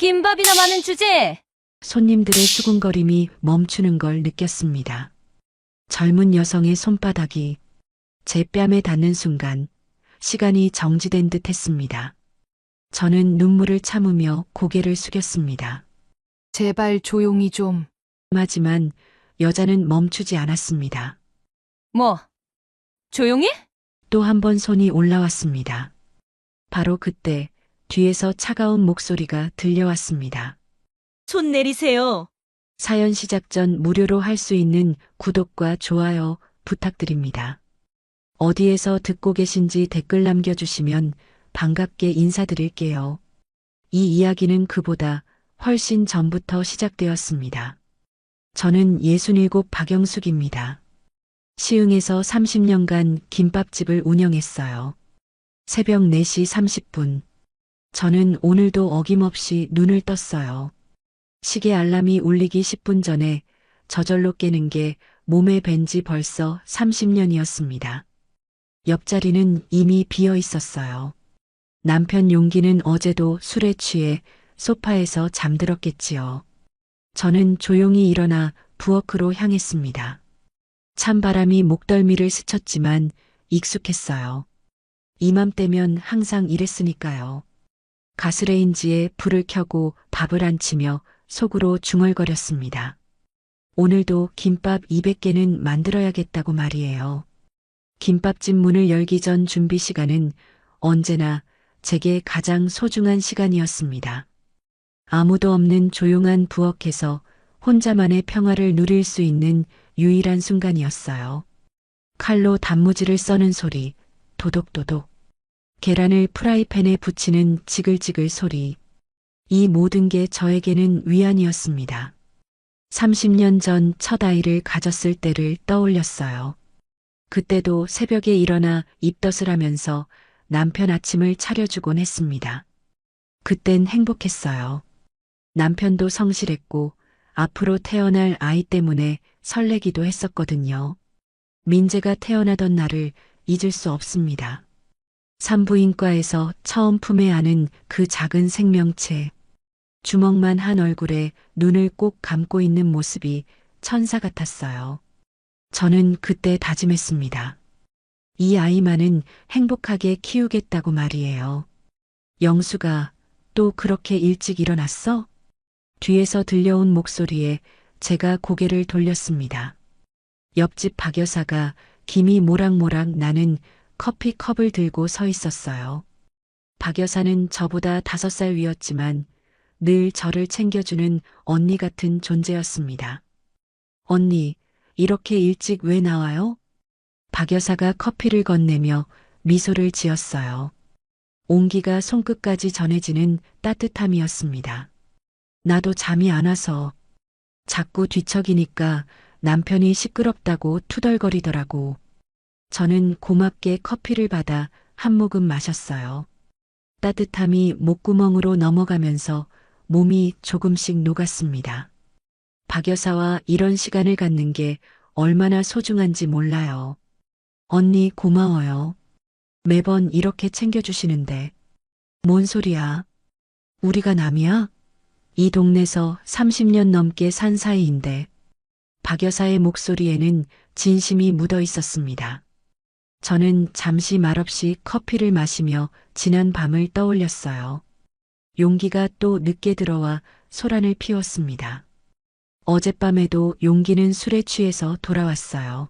김밥이나 많은 주제. 손님들의 수군거림이 멈추는 걸 느꼈습니다. 젊은 여성의 손바닥이 제 뺨에 닿는 순간 시간이 정지된 듯 했습니다. 저는 눈물을 참으며 고개를 숙였습니다. 제발 조용히 좀. 하지만 여자는 멈추지 않았습니다. 뭐, 조용히? 또 한 번 손이 올라왔습니다. 바로 그때 뒤에서 차가운 목소리가 들려왔습니다. 손 내리세요. 사연 시작 전 무료로 할 수 있는 구독과 좋아요 부탁드립니다. 어디에서 듣고 계신지 댓글 남겨주시면 반갑게 인사드릴게요. 이 이야기는 그보다 훨씬 전부터 시작되었습니다. 저는 67 박영숙입니다. 시흥에서 30년간 김밥집을 운영했어요. 새벽 4시 30분. 저는 오늘도 어김없이 눈을 떴어요. 시계 알람이 울리기 10분 전에 저절로 깨는 게 몸에 밴지 벌써 30년이었습니다. 옆자리는 이미 비어 있었어요. 남편 용기는 어제도 술에 취해 소파에서 잠들었겠지요. 저는 조용히 일어나 부엌으로 향했습니다. 찬바람이 목덜미를 스쳤지만 익숙했어요. 이맘때면 항상 이랬으니까요. 가스레인지에 불을 켜고 밥을 안 치며 속으로 중얼거렸습니다. 오늘도 김밥 200개는 만들어야겠다고 말이에요. 김밥집 문을 열기 전 준비 시간은 언제나 제게 가장 소중한 시간이었습니다. 아무도 없는 조용한 부엌에서 혼자만의 평화를 누릴 수 있는 유일한 순간이었어요. 칼로 단무지를 써는 소리, 도독도독. 계란을 프라이팬에 붙이는 지글지글 소리. 이 모든 게 저에게는 위안이었습니다. 30년 전 첫 아이를 가졌을 때를 떠올렸어요. 그때도 새벽에 일어나 입덧을 하면서 남편 아침을 차려주곤 했습니다. 그땐 행복했어요. 남편도 성실했고 앞으로 태어날 아이 때문에 설레기도 했었거든요. 민재가 태어나던 날을 잊을 수 없습니다. 산부인과에서 처음 품에 안은 그 작은 생명체. 주먹만 한 얼굴에 눈을 꼭 감고 있는 모습이 천사 같았어요. 저는 그때 다짐했습니다. 이 아이만은 행복하게 키우겠다고 말이에요. 영수가 또 그렇게 일찍 일어났어? 뒤에서 들려온 목소리에 제가 고개를 돌렸습니다. 옆집 박 여사가 김이 모락모락 나는 커피컵을 들고 서 있었어요. 박 여사는 저보다 5살 위였지만 늘 저를 챙겨주는 언니 같은 존재였습니다. 언니, 이렇게 일찍 왜 나와요? 박 여사가 커피를 건네며 미소를 지었어요. 온기가 손끝까지 전해지는 따뜻함이었습니다. 나도 잠이 안 와서. 자꾸 뒤척이니까 남편이 시끄럽다고 투덜거리더라고. 저는 고맙게 커피를 받아 한 모금 마셨어요. 따뜻함이 목구멍으로 넘어가면서 몸이 조금씩 녹았습니다. 박 여사와 이런 시간을 갖는 게 얼마나 소중한지 몰라요. 언니 고마워요. 매번 이렇게 챙겨주시는데. 뭔 소리야? 우리가 남이야? 이 동네에서 30년 넘게 산 사이인데. 박 여사의 목소리에는 진심이 묻어 있었습니다. 저는 잠시 말없이 커피를 마시며 지난 밤을 떠올렸어요. 용기가 또 늦게 들어와 소란을 피웠습니다. 어젯밤에도 용기는 술에 취해서 돌아왔어요.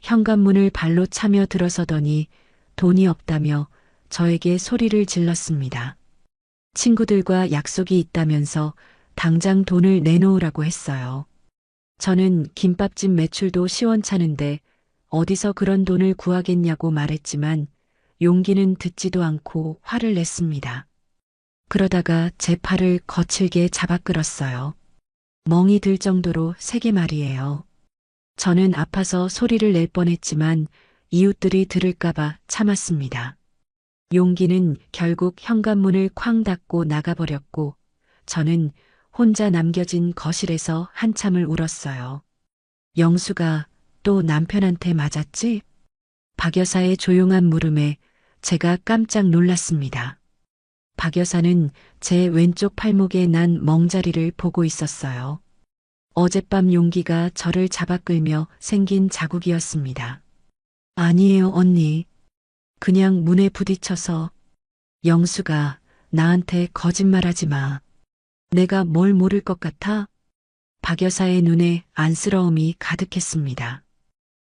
현관문을 발로 차며 들어서더니 돈이 없다며 저에게 소리를 질렀습니다. 친구들과 약속이 있다면서 당장 돈을 내놓으라고 했어요. 저는 김밥집 매출도 시원찮은데 어디서 그런 돈을 구하겠냐고 말했지만 용기는 듣지도 않고 화를 냈습니다. 그러다가 제 팔을 거칠게 잡아 끌었어요. 멍이 들 정도로 세게 말이에요. 저는 아파서 소리를 낼 뻔했지만 이웃들이 들을까봐 참았습니다. 용기는 결국 현관문을 쾅 닫고 나가버렸고 저는 혼자 남겨진 거실에서 한참을 울었어요. 영수가 또 남편한테 맞았지? 박 여사의 조용한 물음에 제가 깜짝 놀랐습니다. 박 여사는 제 왼쪽 팔목에 난 멍자리를 보고 있었어요. 어젯밤 용기가 저를 잡아 끌며 생긴 자국이었습니다. 아니에요, 언니. 그냥 문에 부딪혀서. 영수가 나한테 거짓말하지 마. 내가 뭘 모를 것 같아? 박 여사의 눈에 안쓰러움이 가득했습니다.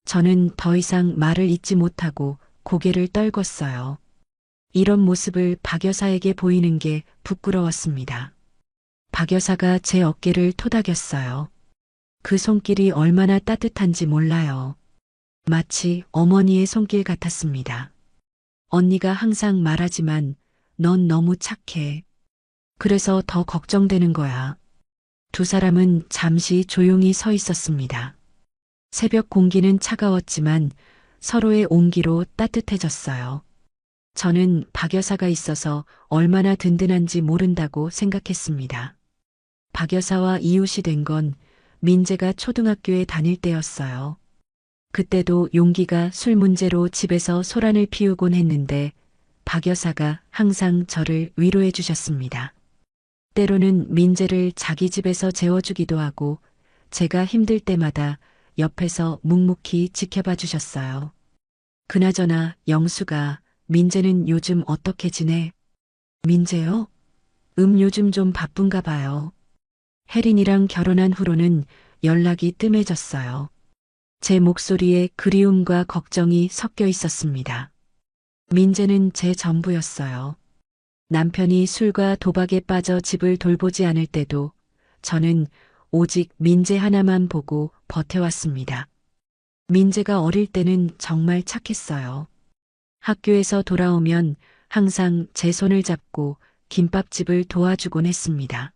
저는 더 이상 말을 잇지 못하고 고개를 떨궜어요. 이런 모습을 박 여사에게 보이는 게 부끄러웠습니다. 박 여사가 제 어깨를 토닥였어요. 그 손길이 얼마나 따뜻한지 몰라요. 마치 어머니의 손길 같았습니다. 언니가 항상 말하지만 넌 너무 착해. 그래서 더 걱정되는 거야. 두 사람은 잠시 조용히 서 있었습니다. 새벽 공기는 차가웠지만 서로의 온기로 따뜻해졌어요. 저는 박 여사가 있어서 얼마나 든든한지 모른다고 생각했습니다. 박 여사와 이웃이 된 건 민재가 초등학교에 다닐 때였어요. 그때도 용기가 술 문제로 집에서 소란을 피우곤 했는데 박 여사가 항상 저를 위로해 주셨습니다. 때로는 민재를 자기 집에서 재워주기도 하고 제가 힘들 때마다 옆에서 묵묵히 지켜봐 주셨어요. 그나저나 영수가 민재는 요즘 어떻게 지내? 민재요? 요즘 좀 바쁜가 봐요. 혜린이랑 결혼한 후로는 연락이 뜸해졌어요. 제 목소리에 그리움과 걱정이 섞여 있었습니다. 민재는 제 전부였어요. 남편이 술과 도박에 빠져 집을 돌보지 않을 때도 저는 오직 민재 하나만 보고 버텨왔습니다. 민재가 어릴 때는 정말 착했어요. 학교에서 돌아오면 항상 제 손을 잡고 김밥집을 도와주곤 했습니다.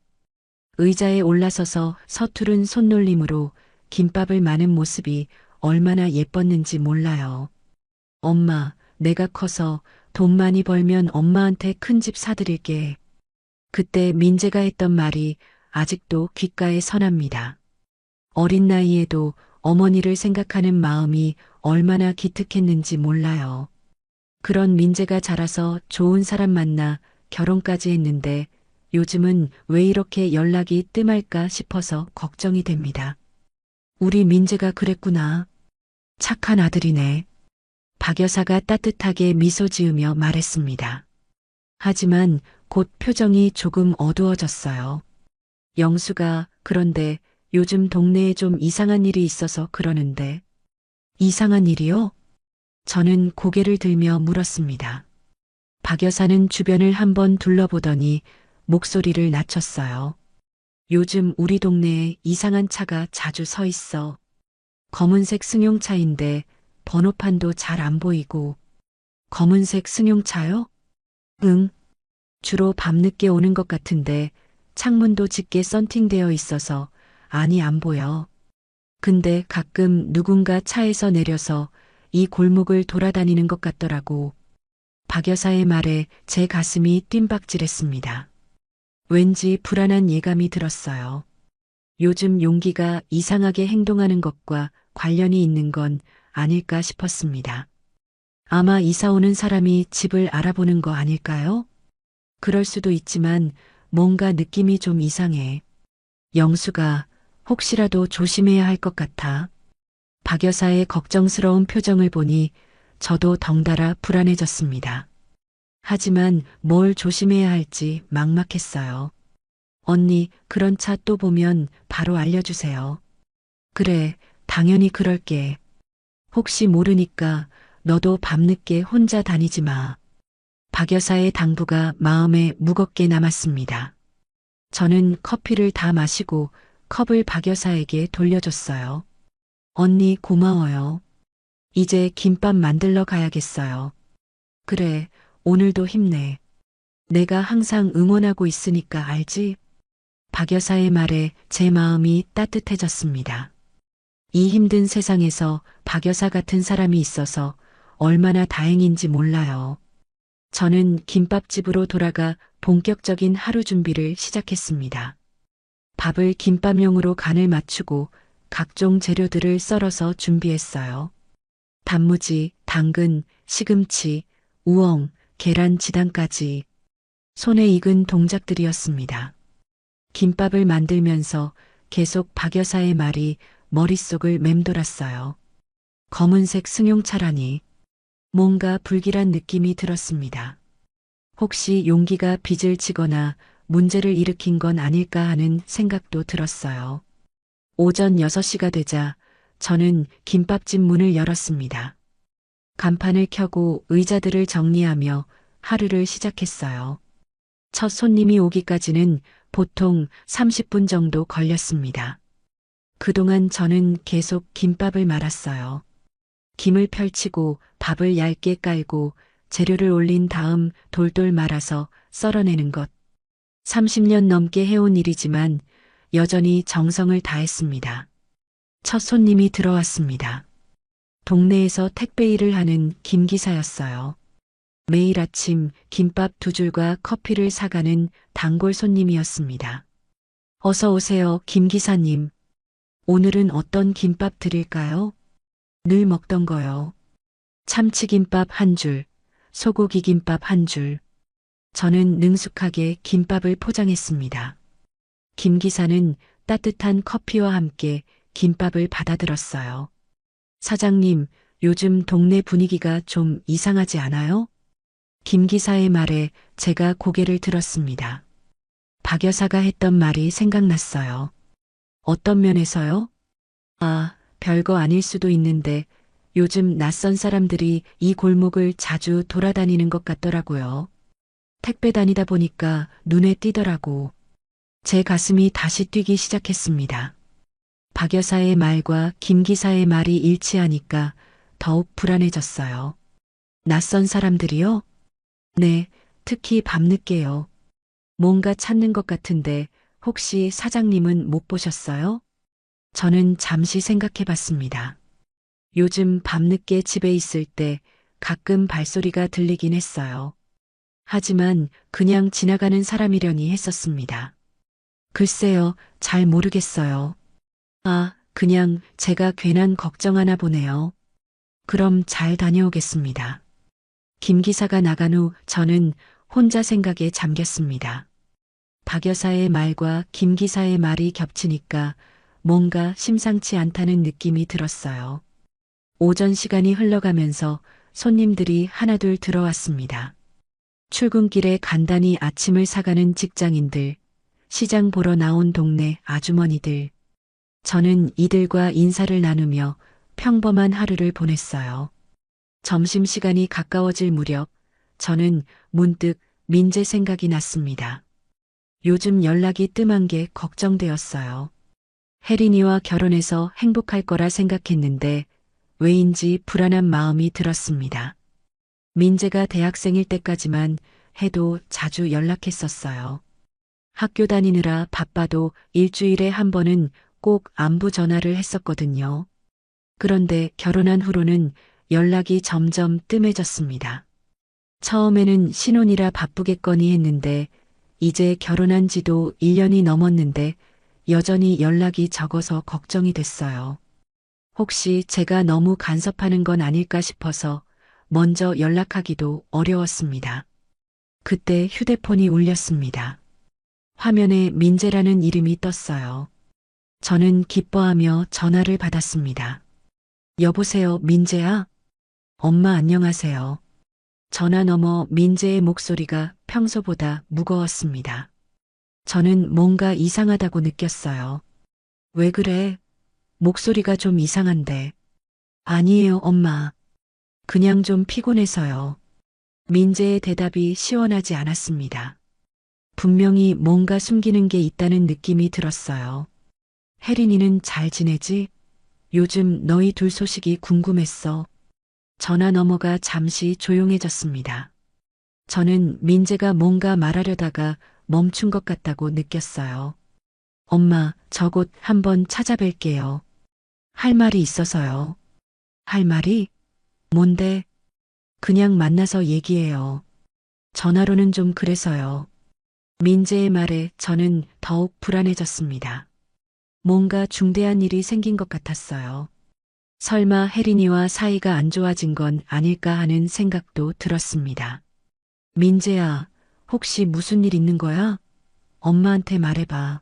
의자에 올라서서 서투른 손놀림으로 김밥을 마는 모습이 얼마나 예뻤는지 몰라요. 엄마, 내가 커서 돈 많이 벌면 엄마한테 큰 집 사드릴게. 그때 민재가 했던 말이 아직도 귓가에 선합니다. 어린 나이에도 어머니를 생각하는 마음이 얼마나 기특했는지 몰라요. 그런 민재가 자라서 좋은 사람 만나 결혼까지 했는데 요즘은 왜 이렇게 연락이 뜸할까 싶어서 걱정이 됩니다. 우리 민재가 그랬구나. 착한 아들이네. 박 여사가 따뜻하게 미소 지으며 말했습니다. 하지만 곧 표정이 조금 어두워졌어요. 영수가 그런데 요즘 동네에 좀 이상한 일이 있어서 그러는데. 이상한 일이요? 저는 고개를 들며 물었습니다. 박 여사는 주변을 한번 둘러보더니 목소리를 낮췄어요. 요즘 우리 동네에 이상한 차가 자주 서 있어. 검은색 승용차인데 번호판도 잘 안 보이고. 검은색 승용차요? 응. 주로 밤늦게 오는 것 같은데 창문도 짙게 썬팅되어 있어서 안이 안 보여. 근데 가끔 누군가 차에서 내려서 이 골목을 돌아다니는 것 같더라고. 박 여사의 말에 제 가슴이 뜀박질했습니다. 왠지 불안한 예감이 들었어요. 요즘 용기가 이상하게 행동하는 것과 관련이 있는 건 아닐까 싶었습니다. 아마 이사 오는 사람이 집을 알아보는 거 아닐까요? 그럴 수도 있지만 뭔가 느낌이 좀 이상해. 영수가 혹시라도 조심해야 할 것 같아. 박 여사의 걱정스러운 표정을 보니 저도 덩달아 불안해졌습니다. 하지만 뭘 조심해야 할지 막막했어요. 언니, 그런 차 또 보면 바로 알려주세요. 그래, 당연히 그럴게. 혹시 모르니까 너도 밤늦게 혼자 다니지 마. 박 여사의 당부가 마음에 무겁게 남았습니다. 저는 커피를 다 마시고 컵을 박 여사에게 돌려줬어요. 언니 고마워요. 이제 김밥 만들러 가야겠어요. 그래, 오늘도 힘내. 내가 항상 응원하고 있으니까 알지? 박 여사의 말에 제 마음이 따뜻해졌습니다. 이 힘든 세상에서 박 여사 같은 사람이 있어서 얼마나 다행인지 몰라요. 저는 김밥집으로 돌아가 본격적인 하루 준비를 시작했습니다. 밥을 김밥용으로 간을 맞추고 각종 재료들을 썰어서 준비했어요. 단무지, 당근, 시금치, 우엉, 계란 지단까지. 손에 익은 동작들이었습니다. 김밥을 만들면서 계속 박 여사의 말이 머릿속을 맴돌았어요. 검은색 승용차라니 뭔가 불길한 느낌이 들었습니다. 혹시 용기가 빚을 지거나 문제를 일으킨 건 아닐까 하는 생각도 들었어요. 오전 6시가 되자 저는 김밥집 문을 열었습니다. 간판을 켜고 의자들을 정리하며 하루를 시작했어요. 첫 손님이 오기까지는 보통 30분 정도 걸렸습니다. 그동안 저는 계속 김밥을 말았어요. 김을 펼치고 밥을 얇게 깔고 재료를 올린 다음 돌돌 말아서 썰어내는 것. 30년 넘게 해온 일이지만 여전히 정성을 다했습니다. 첫 손님이 들어왔습니다. 동네에서 택배 일을 하는 김 기사였어요. 매일 아침 김밥 2줄과 커피를 사가는 단골 손님이었습니다. 어서 오세요, 김 기사님. 오늘은 어떤 김밥 드릴까요? 늘 먹던 거요. 참치김밥 1줄, 소고기 김밥 1줄. 저는 능숙하게 김밥을 포장했습니다. 김 기사는 따뜻한 커피와 함께 김밥을 받아들었어요. 사장님, 요즘 동네 분위기가 좀 이상하지 않아요? 김 기사의 말에 제가 고개를 들었습니다. 박 여사가 했던 말이 생각났어요. 어떤 면에서요? 아, 별거 아닐 수도 있는데 요즘 낯선 사람들이 이 골목을 자주 돌아다니는 것 같더라고요. 택배 다니다 보니까 눈에 띄더라고. 제 가슴이 다시 뛰기 시작했습니다. 박 여사의 말과 김 기사의 말이 일치하니까 더욱 불안해졌어요. 낯선 사람들이요? 네, 특히 밤늦게요. 뭔가 찾는 것 같은데 혹시 사장님은 못 보셨어요? 저는 잠시 생각해 봤습니다. 요즘 밤늦게 집에 있을 때 가끔 발소리가 들리긴 했어요. 하지만 그냥 지나가는 사람이려니 했었습니다. 글쎄요, 잘 모르겠어요. 아, 그냥 제가 괜한 걱정하나 보네요. 그럼 잘 다녀오겠습니다. 김 기사가 나간 후 저는 혼자 생각에 잠겼습니다. 박 여사의 말과 김 기사의 말이 겹치니까 뭔가 심상치 않다는 느낌이 들었어요. 오전 시간이 흘러가면서 손님들이 하나둘 들어왔습니다. 출근길에 간단히 아침을 사가는 직장인들, 시장 보러 나온 동네 아주머니들. 저는 이들과 인사를 나누며 평범한 하루를 보냈어요. 점심시간이 가까워질 무렵 저는 문득 민재 생각이 났습니다. 요즘 연락이 뜸한 게 걱정되었어요. 혜린이와 결혼해서 행복할 거라 생각했는데 왜인지 불안한 마음이 들었습니다. 민재가 대학생일 때까지만 해도 자주 연락했었어요. 학교 다니느라 바빠도 일주일에 한 번은 꼭 안부 전화를 했었거든요. 그런데 결혼한 후로는 연락이 점점 뜸해졌습니다. 처음에는 신혼이라 바쁘겠거니 했는데 이제 결혼한 지도 1년이 넘었는데 여전히 연락이 적어서 걱정이 됐어요. 혹시 제가 너무 간섭하는 건 아닐까 싶어서 먼저 연락하기도 어려웠습니다. 그때 휴대폰이 울렸습니다. 화면에 민재라는 이름이 떴어요. 저는 기뻐하며 전화를 받았습니다. 여보세요, 민재야? 엄마 안녕하세요. 전화 너머 민재의 목소리가 평소보다 무거웠습니다. 저는 뭔가 이상하다고 느꼈어요. 왜 그래? 목소리가 좀 이상한데. 아니에요, 엄마. 그냥 좀 피곤해서요. 민재의 대답이 시원하지 않았습니다. 분명히 뭔가 숨기는 게 있다는 느낌이 들었어요. 혜린이는 잘 지내지? 요즘 너희 둘 소식이 궁금했어. 전화 너머가 잠시 조용해졌습니다. 저는 민재가 뭔가 말하려다가 멈춘 것 같다고 느꼈어요. 엄마, 저 곧 한번 찾아뵐게요. 할 말이 있어서요. 할 말이? 뭔데? 그냥 만나서 얘기해요. 전화로는 좀 그래서요. 민재의 말에 저는 더욱 불안해졌습니다. 뭔가 중대한 일이 생긴 것 같았어요. 설마 혜린이와 사이가 안 좋아진 건 아닐까 하는 생각도 들었습니다. 민재야, 혹시 무슨 일 있는 거야? 엄마한테 말해봐.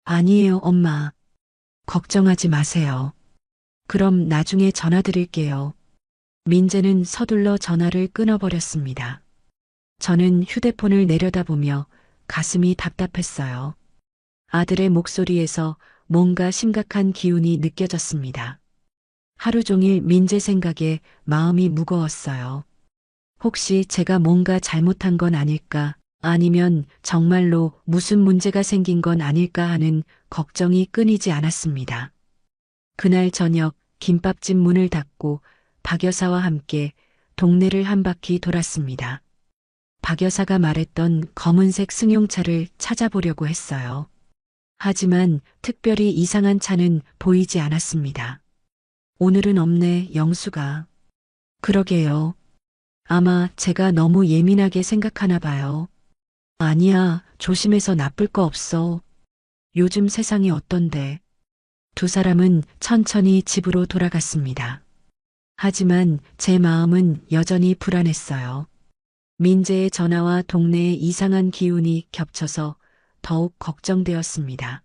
아니에요, 엄마. 걱정하지 마세요. 그럼 나중에 전화 드릴게요. 민재는 서둘러 전화를 끊어버렸습니다. 저는 휴대폰을 내려다보며 가슴이 답답했어요. 아들의 목소리에서 뭔가 심각한 기운이 느껴졌습니다. 하루 종일 민재 생각에 마음이 무거웠어요. 혹시 제가 뭔가 잘못한 건 아닐까? 아니면 정말로 무슨 문제가 생긴 건 아닐까 하는 걱정이 끊이지 않았습니다. 그날 저녁 김밥집 문을 닫고 박 여사와 함께 동네를 한 바퀴 돌았습니다. 박 여사가 말했던 검은색 승용차를 찾아보려고 했어요. 하지만 특별히 이상한 차는 보이지 않았습니다. 오늘은 없네, 영수가. 그러게요. 아마 제가 너무 예민하게 생각하나 봐요. 아니야, 조심해서 나쁠 거 없어. 요즘 세상이 어떤데. 두 사람은 천천히 집으로 돌아갔습니다. 하지만 제 마음은 여전히 불안했어요. 민재의 전화와 동네의 이상한 기운이 겹쳐서 더욱 걱정되었습니다.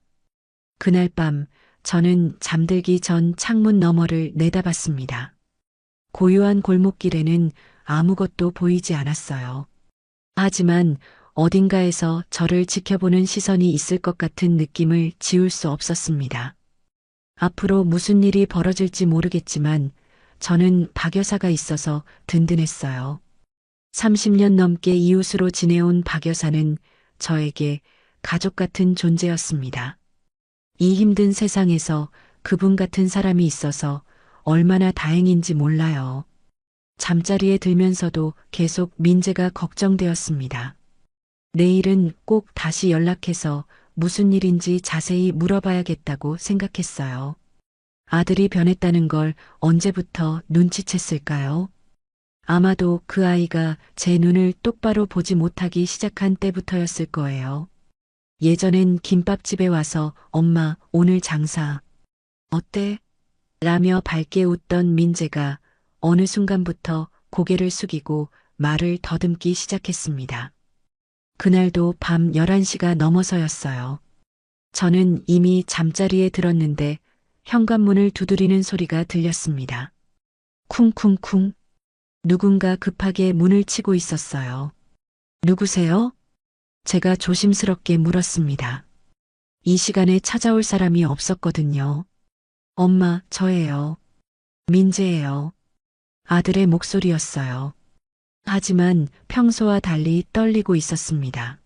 그날 밤 저는 잠들기 전 창문 너머를 내다봤습니다. 고요한 골목길에는 아무것도 보이지 않았어요. 하지만 어딘가에서 저를 지켜보는 시선이 있을 것 같은 느낌을 지울 수 없었습니다. 앞으로 무슨 일이 벌어질지 모르겠지만 저는 박 여사가 있어서 든든했어요. 30년 넘게 이웃으로 지내온 박 여사는 저에게 가족 같은 존재였습니다. 이 힘든 세상에서 그분 같은 사람이 있어서 얼마나 다행인지 몰라요. 잠자리에 들면서도 계속 민재가 걱정되었습니다. 내일은 꼭 다시 연락해서 무슨 일인지 자세히 물어봐야겠다고 생각했어요. 아들이 변했다는 걸 언제부터 눈치챘을까요? 아마도 그 아이가 제 눈을 똑바로 보지 못하기 시작한 때부터였을 거예요. 예전엔 김밥집에 와서 엄마, 오늘 장사 어때? 라며 밝게 웃던 민재가 어느 순간부터 고개를 숙이고 말을 더듬기 시작했습니다. 그날도 밤 11시가 넘어서였어요. 저는 이미 잠자리에 들었는데 현관문을 두드리는 소리가 들렸습니다. 쿵쿵쿵. 누군가 급하게 문을 치고 있었어요. 누구세요? 제가 조심스럽게 물었습니다. 이 시간에 찾아올 사람이 없었거든요. 엄마, 저예요. 민재예요. 아들의 목소리였어요. 하지만 평소와 달리 떨리고 있었습니다.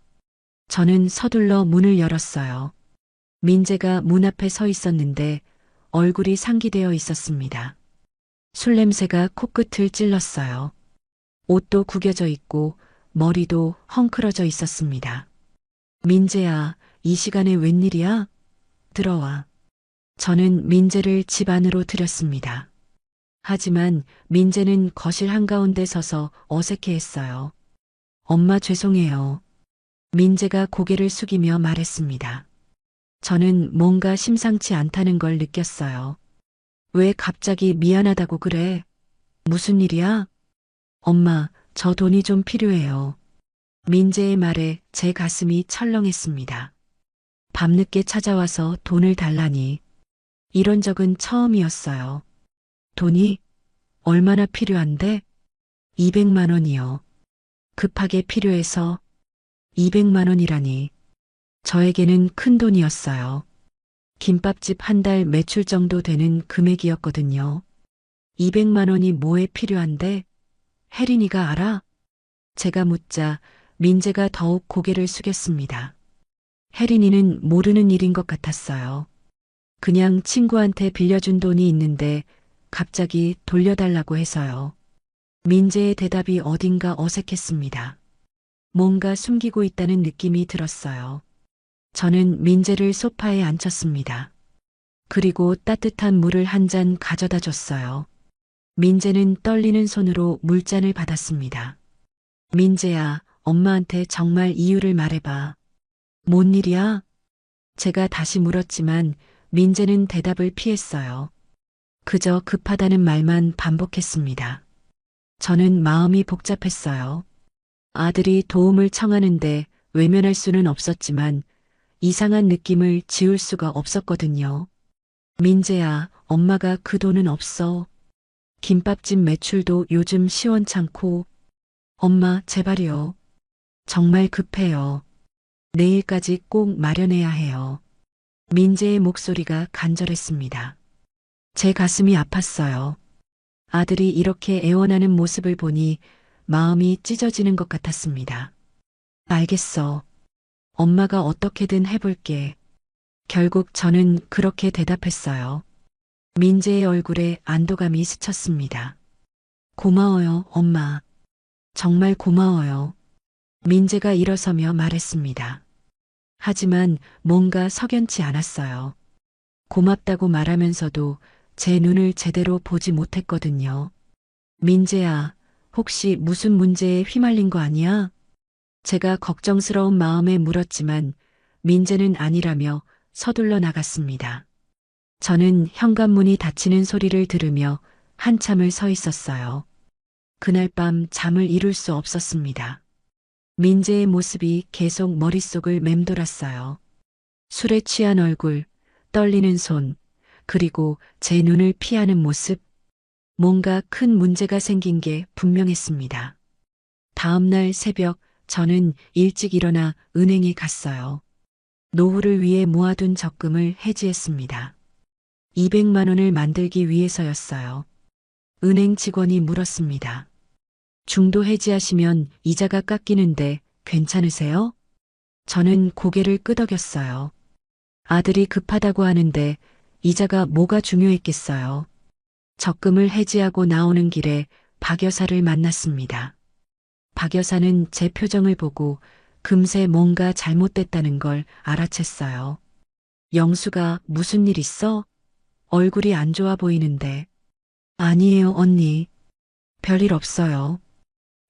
저는 서둘러 문을 열었어요. 민재가 문 앞에 서 있었는데 얼굴이 상기되어 있었습니다. 술 냄새가 코끝을 찔렀어요. 옷도 구겨져 있고 머리도 헝클어져 있었습니다. 민재야, 이 시간에 웬일이야? 들어와. 저는 민재를 집 안으로 들였습니다. 하지만 민재는 거실 한가운데 서서 어색해했어요. 엄마 죄송해요. 민재가 고개를 숙이며 말했습니다. 저는 뭔가 심상치 않다는 걸 느꼈어요. 왜 갑자기 미안하다고 그래? 무슨 일이야? 엄마, 저 돈이 좀 필요해요. 민재의 말에 제 가슴이 철렁했습니다. 밤늦게 찾아와서 돈을 달라니. 이런 적은 처음이었어요. 돈이 얼마나 필요한데? 200만 원이요. 급하게 필요해서 200만 원이라니. 저에게는 큰 돈이었어요. 김밥집 한 달 매출 정도 되는 금액이었거든요. 200만 원이 뭐에 필요한데? 혜린이가 알아? 제가 묻자 민재가 더욱 고개를 숙였습니다. 혜린이는 모르는 일인 것 같았어요. 그냥 친구한테 빌려준 돈이 있는데 갑자기 돌려달라고 해서요. 민재의 대답이 어딘가 어색했습니다. 뭔가 숨기고 있다는 느낌이 들었어요. 저는 민재를 소파에 앉혔습니다. 그리고 따뜻한 물을 한 잔 가져다 줬어요. 민재는 떨리는 손으로 물잔을 받았습니다. 민재야, 엄마한테 정말 이유를 말해봐. 뭔 일이야? 제가 다시 물었지만 민재는 대답을 피했어요. 그저 급하다는 말만 반복했습니다. 저는 마음이 복잡했어요. 아들이 도움을 청하는데 외면할 수는 없었지만 이상한 느낌을 지울 수가 없었거든요. 민재야, 엄마가 그 돈은 없어. 김밥집 매출도 요즘 시원찮고. 엄마, 제발요. 정말 급해요. 내일까지 꼭 마련해야 해요. 민재의 목소리가 간절했습니다. 제 가슴이 아팠어요. 아들이 이렇게 애원하는 모습을 보니 마음이 찢어지는 것 같았습니다. 알겠어. 엄마가 어떻게든 해볼게. 결국 저는 그렇게 대답했어요. 민재의 얼굴에 안도감이 스쳤습니다. 고마워요, 엄마. 정말 고마워요. 민재가 일어서며 말했습니다. 하지만 뭔가 석연치 않았어요. 고맙다고 말하면서도 제 눈을 제대로 보지 못했거든요. 민재야, 혹시 무슨 문제에 휘말린 거 아니야? 제가 걱정스러운 마음에 물었지만 민재는 아니라며 서둘러 나갔습니다. 저는 현관문이 닫히는 소리를 들으며 한참을 서 있었어요. 그날 밤 잠을 이룰 수 없었습니다. 민재의 모습이 계속 머릿속을 맴돌았어요. 술에 취한 얼굴, 떨리는 손, 그리고 제 눈을 피하는 모습. 뭔가 큰 문제가 생긴 게 분명했습니다. 다음 날 새벽 저는 일찍 일어나 은행에 갔어요. 노후를 위해 모아둔 적금을 해지했습니다. 200만 원을 만들기 위해서였어요. 은행 직원이 물었습니다. 중도 해지하시면 이자가 깎이는데 괜찮으세요? 저는 고개를 끄덕였어요. 아들이 급하다고 하는데 이자가 뭐가 중요했겠어요. 적금을 해지하고 나오는 길에 박 여사를 만났습니다. 박 여사는 제 표정을 보고 금세 뭔가 잘못됐다는 걸 알아챘어요. 영수가 무슨 일 있어? 얼굴이 안 좋아 보이는데. 아니에요, 언니. 별일 없어요.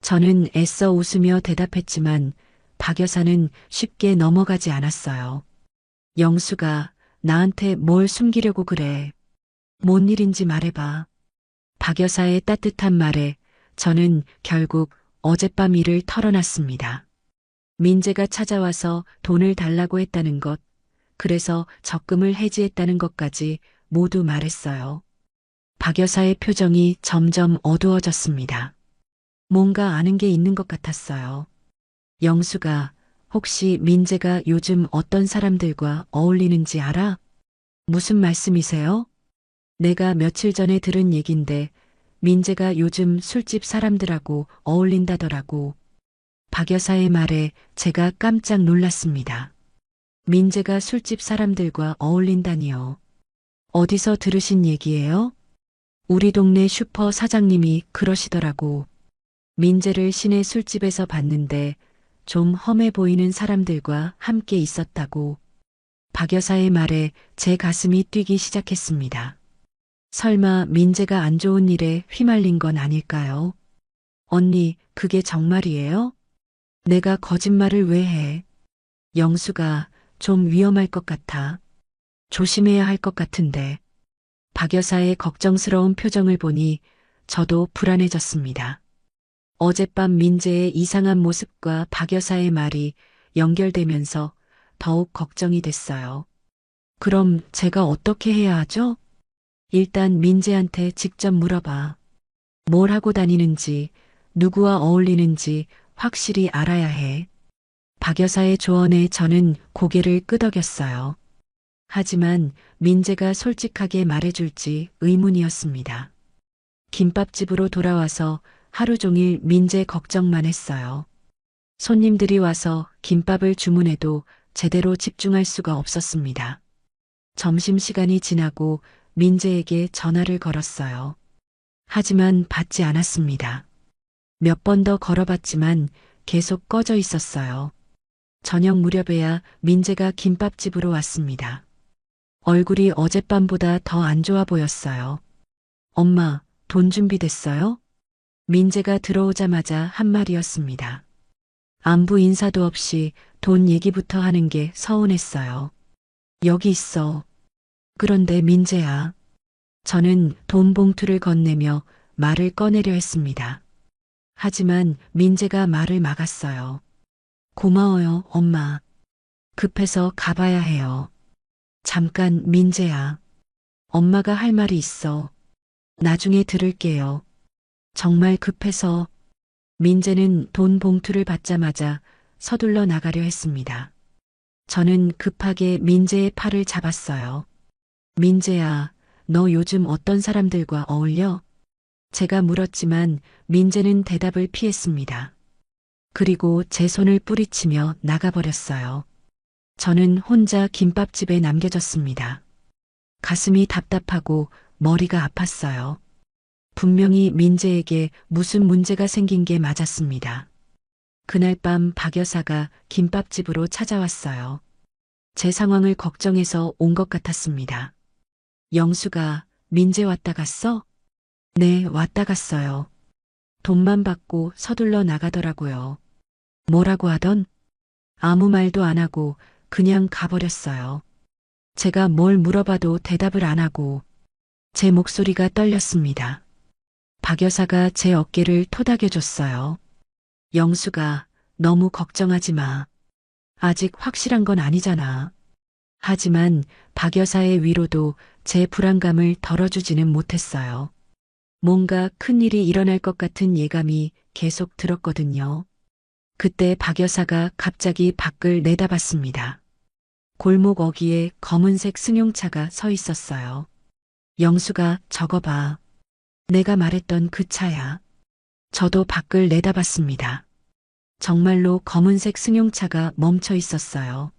저는 애써 웃으며 대답했지만 박 여사는 쉽게 넘어가지 않았어요. 영수가 나한테 뭘 숨기려고 그래. 뭔 일인지 말해봐. 박 여사의 따뜻한 말에 저는 결국 어젯밤 일을 털어놨습니다. 민재가 찾아와서 돈을 달라고 했다는 것, 그래서 적금을 해지했다는 것까지 모두 말했어요. 박 여사의 표정이 점점 어두워졌습니다. 뭔가 아는 게 있는 것 같았어요. 영수가 혹시 민재가 요즘 어떤 사람들과 어울리는지 알아? 무슨 말씀이세요? 내가 며칠 전에 들은 얘긴데 민재가 요즘 술집 사람들하고 어울린다더라고. 박 여사의 말에 제가 깜짝 놀랐습니다. 민재가 술집 사람들과 어울린다니요. 어디서 들으신 얘기예요? 우리 동네 슈퍼 사장님이 그러시더라고. 민재를 시내 술집에서 봤는데 좀 험해 보이는 사람들과 함께 있었다고. 박 여사의 말에 제 가슴이 뛰기 시작했습니다. 설마 민재가 안 좋은 일에 휘말린 건 아닐까요? 언니, 그게 정말이에요? 내가 거짓말을 왜 해? 영수가 좀 위험할 것 같아. 조심해야 할 것 같은데. 박 여사의 걱정스러운 표정을 보니 저도 불안해졌습니다. 어젯밤 민재의 이상한 모습과 박 여사의 말이 연결되면서 더욱 걱정이 됐어요. 그럼 제가 어떻게 해야 하죠? 일단 민재한테 직접 물어봐. 뭘 하고 다니는지, 누구와 어울리는지 확실히 알아야 해. 박 여사의 조언에 저는 고개를 끄덕였어요. 하지만 민재가 솔직하게 말해줄지 의문이었습니다. 김밥집으로 돌아와서 하루 종일 민재 걱정만 했어요. 손님들이 와서 김밥을 주문해도 제대로 집중할 수가 없었습니다. 점심시간이 지나고 민재에게 전화를 걸었어요. 하지만 받지 않았습니다. 몇 번 더 걸어봤지만 계속 꺼져 있었어요. 저녁 무렵에야 민재가 김밥집으로 왔습니다. 얼굴이 어젯밤보다 더 안 좋아 보였어요. 엄마, 돈 준비됐어요? 민재가 들어오자마자 한 말이었습니다. 안부 인사도 없이 돈 얘기부터 하는 게 서운했어요. 여기 있어. 그런데 민재야. 저는 돈 봉투를 건네며 말을 꺼내려 했습니다. 하지만 민재가 말을 막았어요. 고마워요, 엄마. 급해서 가봐야 해요. 잠깐, 민재야. 엄마가 할 말이 있어. 나중에 들을게요. 정말 급해서. 민재는 돈 봉투를 받자마자 서둘러 나가려 했습니다. 저는 급하게 민재의 팔을 잡았어요. 민재야, 너 요즘 어떤 사람들과 어울려? 제가 물었지만 민재는 대답을 피했습니다. 그리고 제 손을 뿌리치며 나가버렸어요. 저는 혼자 김밥집에 남겨졌습니다. 가슴이 답답하고 머리가 아팠어요. 분명히 민재에게 무슨 문제가 생긴 게 맞았습니다. 그날 밤 박 여사가 김밥집으로 찾아왔어요. 제 상황을 걱정해서 온 것 같았습니다. 영수가 민재 왔다 갔어? 네, 왔다 갔어요. 돈만 받고 서둘러 나가더라고요. 뭐라고 하던? 아무 말도 안 하고 그냥 가버렸어요. 제가 뭘 물어봐도 대답을 안 하고 제 목소리가 떨렸습니다. 박 여사가 제 어깨를 토닥여줬어요. 영수가 너무 걱정하지 마. 아직 확실한 건 아니잖아. 하지만 박 여사의 위로도 제 불안감을 덜어주지는 못했어요. 뭔가 큰일이 일어날 것 같은 예감이 계속 들었거든요. 그때 박 여사가 갑자기 밖을 내다봤습니다. 골목 어귀에 검은색 승용차가 서 있었어요. 영수가 저거 봐. 내가 말했던 그 차야. 저도 밖을 내다봤습니다. 정말로 검은색 승용차가 멈춰 있었어요.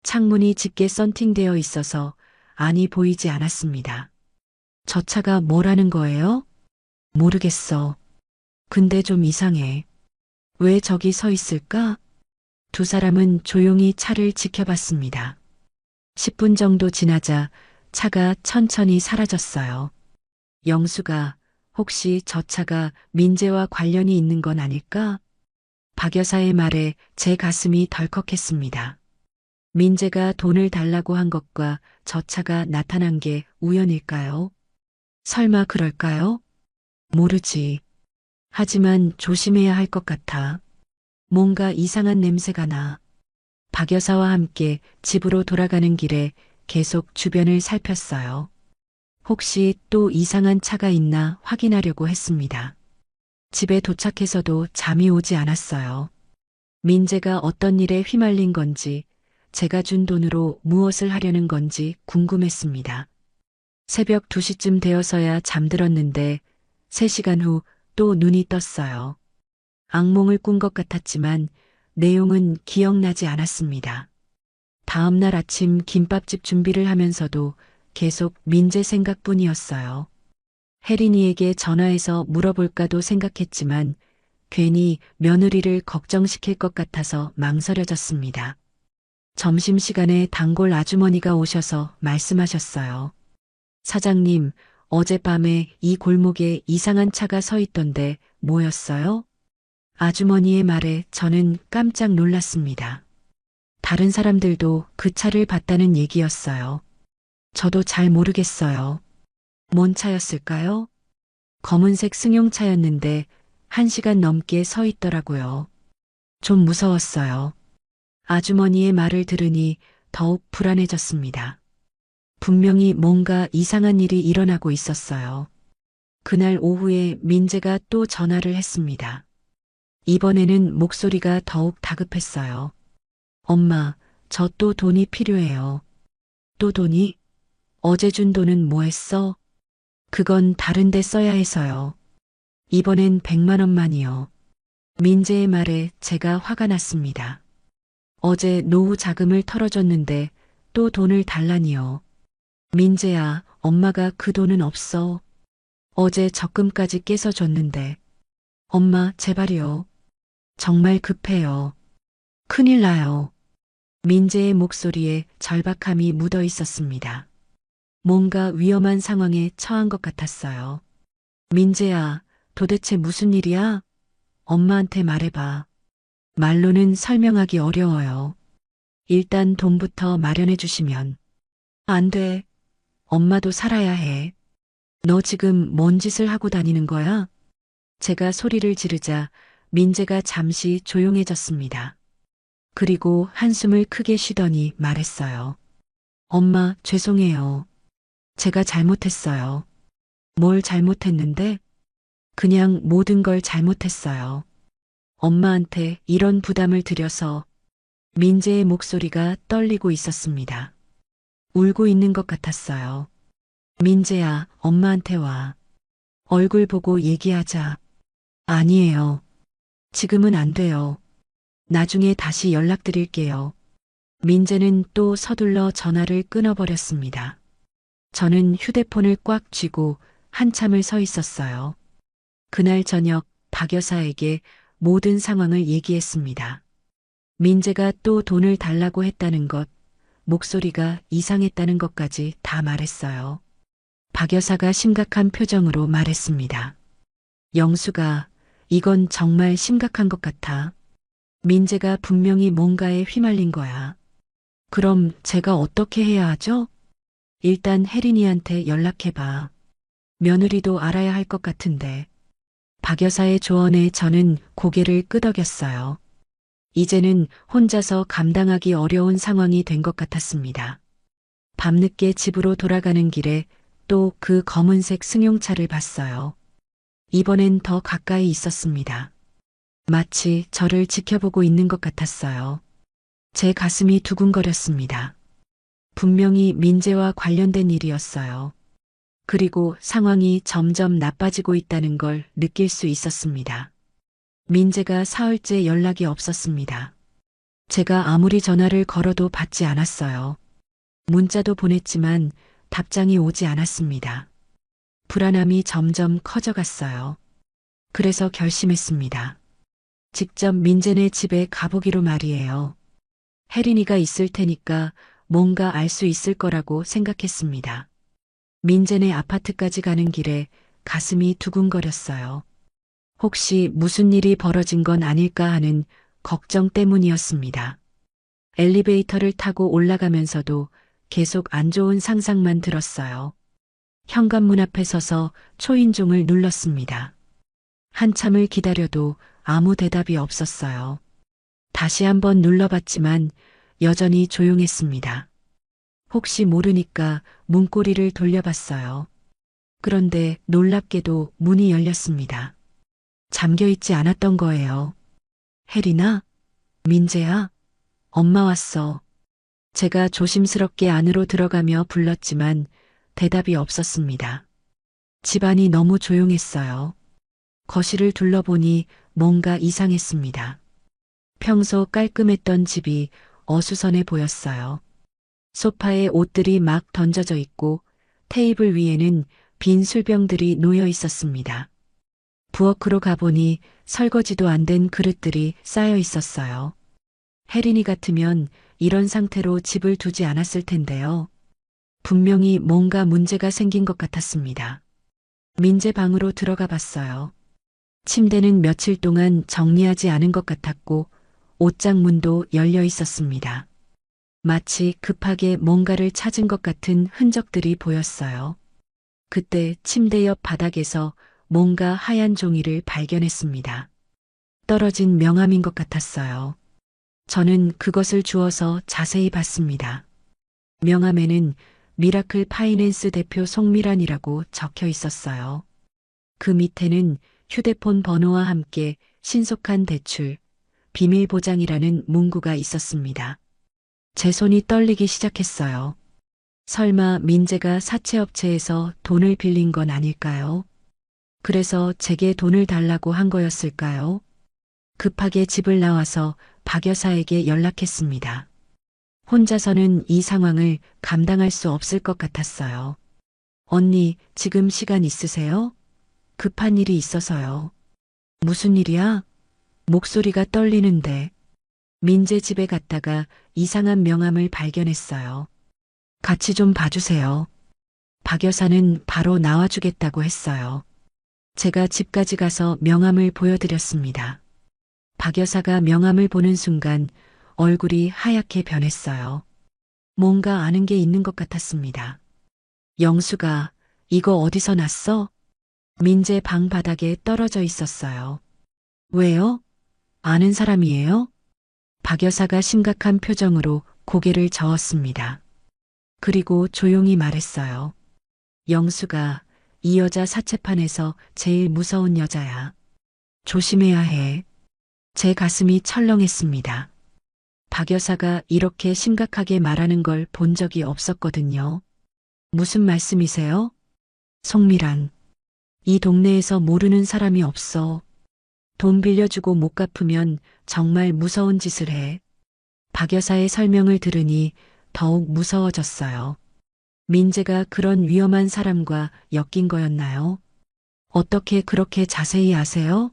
창문이 짙게 썬팅되어 있어서 안이 보이지 않았습니다. 저 차가 뭐라는 거예요? 모르겠어. 근데 좀 이상해. 왜 저기 서 있을까? 두 사람은 조용히 차를 지켜봤습니다. 10분 정도 지나자 차가 천천히 사라졌어요. 영수가 혹시 저 차가 민재와 관련이 있는 건 아닐까? 박 여사의 말에 제 가슴이 덜컥했습니다. 민재가 돈을 달라고 한 것과 저 차가 나타난 게 우연일까요? 설마 그럴까요? 모르지. 하지만 조심해야 할 것 같아. 뭔가 이상한 냄새가 나. 박 여사와 함께 집으로 돌아가는 길에 계속 주변을 살폈어요. 혹시 또 이상한 차가 있나 확인하려고 했습니다. 집에 도착해서도 잠이 오지 않았어요. 민재가 어떤 일에 휘말린 건지, 제가 준 돈으로 무엇을 하려는 건지 궁금했습니다. 새벽 2시쯤 되어서야 잠들었는데 3시간 후 또 눈이 떴어요. 악몽을 꾼 것 같았지만 내용은 기억나지 않았습니다. 다음 날 아침 김밥집 준비를 하면서도 계속 민재 생각뿐이었어요. 혜린이에게 전화해서 물어볼까도 생각했지만 괜히 며느리를 걱정시킬 것 같아서 망설여졌습니다. 점심시간에 단골 아주머니가 오셔서 말씀하셨어요. 사장님, 어젯밤에 이 골목에 이상한 차가 서 있던데 뭐였어요? 아주머니의 말에 저는 깜짝 놀랐습니다. 다른 사람들도 그 차를 봤다는 얘기였어요. 저도 잘 모르겠어요. 뭔 차였을까요? 검은색 승용차였는데 1시간 넘게 서 있더라고요. 좀 무서웠어요. 아주머니의 말을 들으니 더욱 불안해졌습니다. 분명히 뭔가 이상한 일이 일어나고 있었어요. 그날 오후에 민재가 또 전화를 했습니다. 이번에는 목소리가 더욱 다급했어요. 엄마, 저 또 돈이 필요해요. 또 돈이? 어제 준 돈은 뭐 했어? 그건 다른 데 써야 해서요. 이번엔 100만 원만이요. 민재의 말에 제가 화가 났습니다. 어제 노후 자금을 털어줬는데 또 돈을 달라니요. 민재야, 엄마가 그 돈은 없어. 어제 적금까지 깨서 줬는데. 엄마, 제발요. 정말 급해요. 큰일 나요. 민재의 목소리에 절박함이 묻어 있었습니다. 뭔가 위험한 상황에 처한 것 같았어요. 민재야, 도대체 무슨 일이야? 엄마한테 말해봐. 말로는 설명하기 어려워요. 일단 돈부터 마련해 주시면. 안 돼. 엄마도 살아야 해. 너 지금 뭔 짓을 하고 다니는 거야? 제가 소리를 지르자 민재가 잠시 조용해졌습니다. 그리고 한숨을 크게 쉬더니 말했어요. 엄마, 죄송해요. 제가 잘못했어요. 뭘 잘못했는데? 그냥 모든 걸 잘못했어요. 엄마한테 이런 부담을 드려서. 민재의 목소리가 떨리고 있었습니다. 울고 있는 것 같았어요. 민재야, 엄마한테 와. 얼굴 보고 얘기하자. 아니에요. 지금은 안 돼요. 나중에 다시 연락드릴게요. 민재는 또 서둘러 전화를 끊어버렸습니다. 저는 휴대폰을 꽉 쥐고 한참을 서 있었어요. 그날 저녁 박 여사에게 모든 상황을 얘기했습니다. 민재가 또 돈을 달라고 했다는 것, 목소리가 이상했다는 것까지 다 말했어요. 박 여사가 심각한 표정으로 말했습니다. 영수가, 이건 정말 심각한 것 같아. 민재가 분명히 뭔가에 휘말린 거야. 그럼 제가 어떻게 해야 하죠? 일단 혜린이한테 연락해봐. 며느리도 알아야 할 것 같은데. 박 여사의 조언에 저는 고개를 끄덕였어요. 이제는 혼자서 감당하기 어려운 상황이 된 것 같았습니다. 밤늦게 집으로 돌아가는 길에 또 그 검은색 승용차를 봤어요. 이번엔 더 가까이 있었습니다. 마치 저를 지켜보고 있는 것 같았어요. 제 가슴이 두근거렸습니다. 분명히 민재와 관련된 일이었어요. 그리고 상황이 점점 나빠지고 있다는 걸 느낄 수 있었습니다. 민재가 사흘째 연락이 없었습니다. 제가 아무리 전화를 걸어도 받지 않았어요. 문자도 보냈지만 답장이 오지 않았습니다. 불안함이 점점 커져갔어요. 그래서 결심했습니다. 직접 민재네 집에 가보기로 말이에요. 혜린이가 있을 테니까 뭔가 알 수 있을 거라고 생각했습니다. 민재네 아파트까지 가는 길에 가슴이 두근거렸어요. 혹시 무슨 일이 벌어진 건 아닐까 하는 걱정 때문이었습니다. 엘리베이터를 타고 올라가면서도 계속 안 좋은 상상만 들었어요. 현관문 앞에 서서 초인종을 눌렀습니다. 한참을 기다려도 아무 대답이 없었어요. 다시 한번 눌러봤지만 여전히 조용했습니다. 혹시 모르니까 문고리를 돌려봤어요. 그런데 놀랍게도 문이 열렸습니다. 잠겨있지 않았던 거예요. 혜린아? 민재야? 엄마 왔어. 제가 조심스럽게 안으로 들어가며 불렀지만 대답이 없었습니다. 집안이 너무 조용했어요. 거실을 둘러보니 뭔가 이상했습니다. 평소 깔끔했던 집이 어수선해 보였어요. 소파에 옷들이 막 던져져 있고 테이블 위에는 빈 술병들이 놓여 있었습니다. 부엌으로 가보니 설거지도 안 된 그릇들이 쌓여 있었어요. 혜린이 같으면 이런 상태로 집을 두지 않았을 텐데요. 분명히 뭔가 문제가 생긴 것 같았습니다. 민재 방으로 들어가 봤어요. 침대는 며칠 동안 정리하지 않은 것 같았고 옷장 문도 열려 있었습니다. 마치 급하게 뭔가를 찾은 것 같은 흔적들이 보였어요. 그때 침대 옆 바닥에서 뭔가 하얀 종이를 발견했습니다. 떨어진 명함인 것 같았어요. 저는 그것을 주워서 자세히 봤습니다. 명함에는 미라클 파이낸스 대표 송미란이라고 적혀 있었어요. 그 밑에는 휴대폰 번호와 함께 신속한 대출, 비밀 보장이라는 문구가 있었습니다. 제 손이 떨리기 시작했어요. 설마 민재가 사채업체에서 돈을 빌린 건 아닐까요? 그래서 제게 돈을 달라고 한 거였을까요? 급하게 집을 나와서 박 여사에게 연락했습니다. 혼자서는 이 상황을 감당할 수 없을 것 같았어요. 언니, 지금 시간 있으세요? 급한 일이 있어서요. 무슨 일이야? 목소리가 떨리는데. 민재 집에 갔다가 이상한 명함을 발견했어요. 같이 좀 봐주세요. 박 여사는 바로 나와주겠다고 했어요. 제가 집까지 가서 명함을 보여드렸습니다. 박 여사가 명함을 보는 순간 얼굴이 하얗게 변했어요. 뭔가 아는 게 있는 것 같았습니다. 영수가, 이거 어디서 났어? 민재 방 바닥에 떨어져 있었어요. 왜요? 아는 사람이에요? 박 여사가 심각한 표정으로 고개를 저었습니다. 그리고 조용히 말했어요. 영수가 이 여자 사채판에서 제일 무서운 여자야. 조심해야 해. 제 가슴이 철렁했습니다. 박 여사가 이렇게 심각하게 말하는 걸 본 적이 없었거든요. 무슨 말씀이세요? 송미란. 이 동네에서 모르는 사람이 없어. 돈 빌려주고 못 갚으면 정말 무서운 짓을 해. 박 여사의 설명을 들으니 더욱 무서워졌어요. 민재가 그런 위험한 사람과 엮인 거였나요? 어떻게 그렇게 자세히 아세요?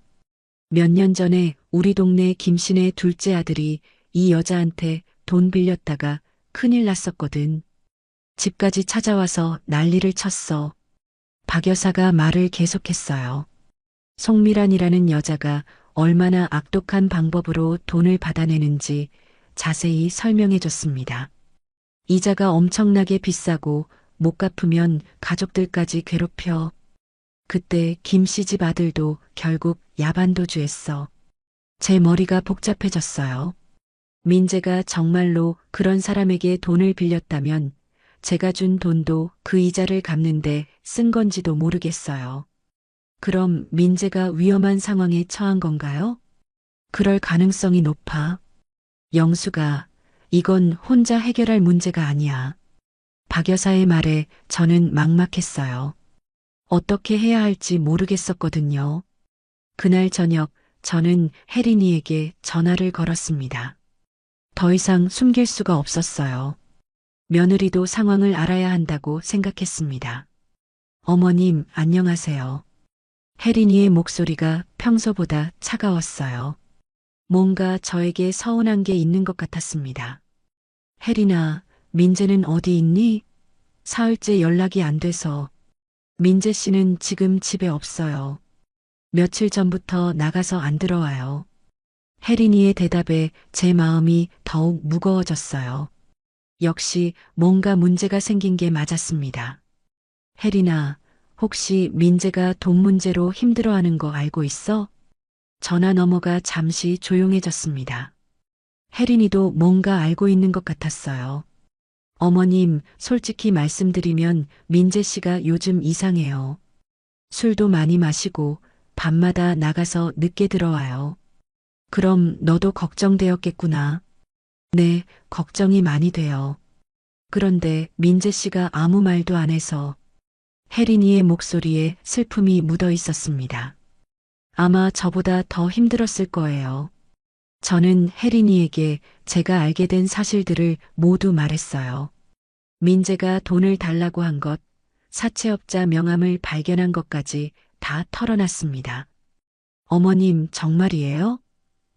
몇 년 전에 우리 동네 김씨네 둘째 아들이 이 여자한테 돈 빌렸다가 큰일 났었거든. 집까지 찾아와서 난리를 쳤어. 박 여사가 말을 계속했어요. 송미란이라는 여자가 얼마나 악독한 방법으로 돈을 받아내는지 자세히 설명해 줬습니다. 이자가 엄청나게 비싸고 못 갚으면 가족들까지 괴롭혀. 그때 김씨 집 아들도 결국 야반도주했어. 제 머리가 복잡해졌어요. 민재가 정말로 그런 사람에게 돈을 빌렸다면 제가 준 돈도 그 이자를 갚는데 쓴 건지도 모르겠어요. 그럼 민재가 위험한 상황에 처한 건가요? 그럴 가능성이 높아. 영수가 이건 혼자 해결할 문제가 아니야. 박 여사의 말에 저는 막막했어요. 어떻게 해야 할지 모르겠었거든요. 그날 저녁 저는 혜린이에게 전화를 걸었습니다. 더 이상 숨길 수가 없었어요. 며느리도 상황을 알아야 한다고 생각했습니다. 어머님, 안녕하세요. 혜린이의 목소리가 평소보다 차가웠어요. 뭔가 저에게 서운한 게 있는 것 같았습니다. 혜린아, 민재는 어디 있니? 사흘째 연락이 안 돼서. 민재 씨는 지금 집에 없어요. 며칠 전부터 나가서 안 들어와요. 혜린이의 대답에 제 마음이 더욱 무거워졌어요. 역시 뭔가 문제가 생긴 게 맞았습니다. 혜린아, 혹시 민재가 돈 문제로 힘들어하는 거 알고 있어? 전화 너머가 잠시 조용해졌습니다. 혜린이도 뭔가 알고 있는 것 같았어요. 어머님, 솔직히 말씀드리면 민재 씨가 요즘 이상해요. 술도 많이 마시고 밤마다 나가서 늦게 들어와요. 그럼 너도 걱정되었겠구나. 네, 걱정이 많이 돼요. 그런데 민재 씨가 아무 말도 안 해서 혜린이의 목소리에 슬픔이 묻어 있었습니다. 아마 저보다 더 힘들었을 거예요. 저는 혜린이에게 제가 알게 된 사실들을 모두 말했어요. 민재가 돈을 달라고 한 것, 사채업자 명함을 발견한 것까지 다 털어놨습니다. 어머님, 정말이에요?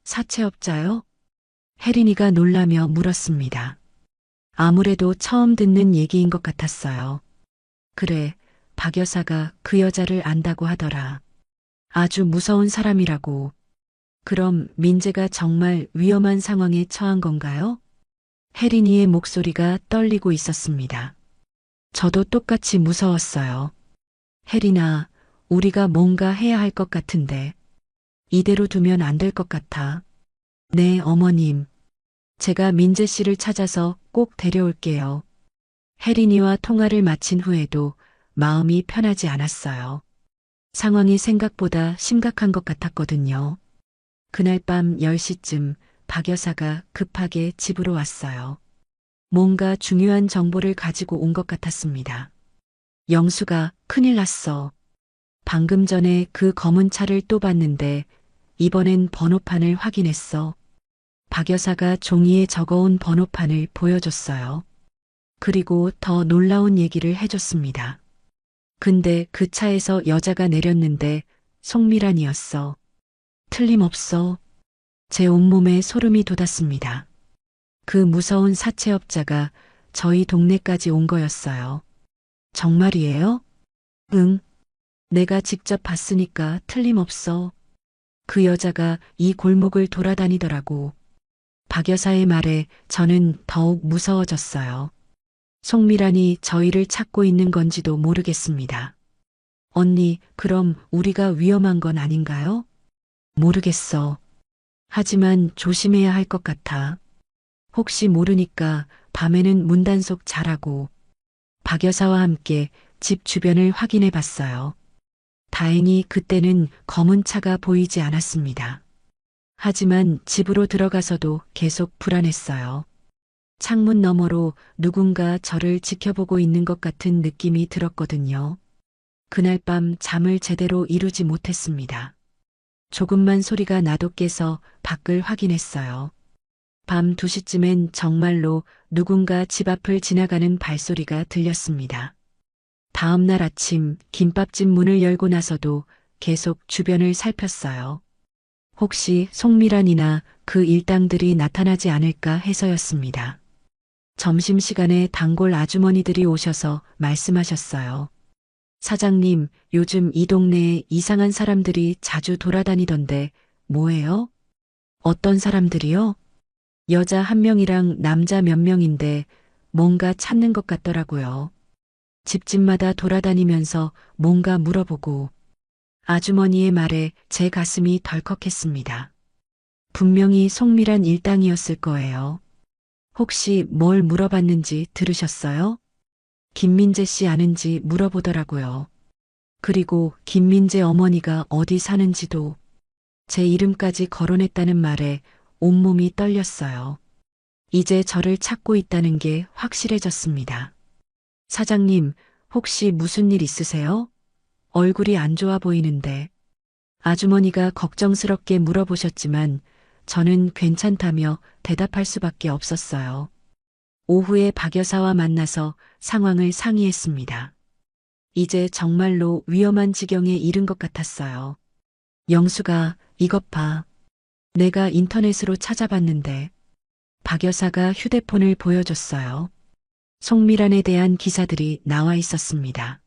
사채업자요? 혜린이가 놀라며 물었습니다. 아무래도 처음 듣는 얘기인 것 같았어요. 그래, 박 여사가 그 여자를 안다고 하더라. 아주 무서운 사람이라고. 그럼 민재가 정말 위험한 상황에 처한 건가요? 혜린이의 목소리가 떨리고 있었습니다. 저도 똑같이 무서웠어요. 혜린아, 우리가 뭔가 해야 할 것 같은데. 이대로 두면 안 될 것 같아. 네, 어머님. 제가 민재 씨를 찾아서 꼭 데려올게요. 혜린이와 통화를 마친 후에도 마음이 편하지 않았어요. 상황이 생각보다 심각한 것 같았거든요. 그날 밤 10시쯤 박 여사가 급하게 집으로 왔어요. 뭔가 중요한 정보를 가지고 온 것 같았습니다. 영수가 큰일 났어. 방금 전에 그 검은 차를 또 봤는데 이번엔 번호판을 확인했어. 박 여사가 종이에 적어온 번호판을 보여줬어요. 그리고 더 놀라운 얘기를 해줬습니다. 근데 그 차에서 여자가 내렸는데 송미란이었어. 틀림없어. 제 온몸에 소름이 돋았습니다. 그 무서운 사채업자가 저희 동네까지 온 거였어요. 정말이에요? 응. 내가 직접 봤으니까 틀림없어. 그 여자가 이 골목을 돌아다니더라고. 박 여사의 말에 저는 더욱 무서워졌어요. 송미란이 저희를 찾고 있는 건지도 모르겠습니다. 언니, 그럼 우리가 위험한 건 아닌가요? 모르겠어. 하지만 조심해야 할 것 같아. 혹시 모르니까 밤에는 문단속 잘하고. 박 여사와 함께 집 주변을 확인해 봤어요. 다행히 그때는 검은 차가 보이지 않았습니다. 하지만 집으로 들어가서도 계속 불안했어요. 창문 너머로 누군가 저를 지켜보고 있는 것 같은 느낌이 들었거든요. 그날 밤 잠을 제대로 이루지 못했습니다. 조금만 소리가 나도 깨서 밖을 확인했어요. 밤 2시쯤엔 정말로 누군가 집 앞을 지나가는 발소리가 들렸습니다. 다음 날 아침 김밥집 문을 열고 나서도 계속 주변을 살폈어요. 혹시 송미란이나 그 일당들이 나타나지 않을까 해서였습니다. 점심시간에 단골 아주머니들이 오셔서 말씀하셨어요. 사장님, 요즘 이 동네에 이상한 사람들이 자주 돌아다니던데 뭐예요? 어떤 사람들이요? 여자 한 명이랑 남자 몇 명인데 뭔가 찾는 것 같더라고요. 집집마다 돌아다니면서 뭔가 물어보고. 아주머니의 말에 제 가슴이 덜컥했습니다. 분명히 송미란 일당이었을 거예요. 혹시 뭘 물어봤는지 들으셨어요? 김민재 씨 아는지 물어보더라고요. 그리고 김민재 어머니가 어디 사는지도. 제 이름까지 거론했다는 말에 온몸이 떨렸어요. 이제 저를 찾고 있다는 게 확실해졌습니다. 사장님, 혹시 무슨 일 있으세요? 얼굴이 안 좋아 보이는데. 아주머니가 걱정스럽게 물어보셨지만 저는 괜찮다며 대답할 수밖에 없었어요. 오후에 박 여사와 만나서 상황을 상의했습니다. 이제 정말로 위험한 지경에 이른 것 같았어요. 영수가, 이것 봐. 내가 인터넷으로 찾아봤는데. 박 여사가 휴대폰을 보여줬어요. 송미란에 대한 기사들이 나와 있었습니다.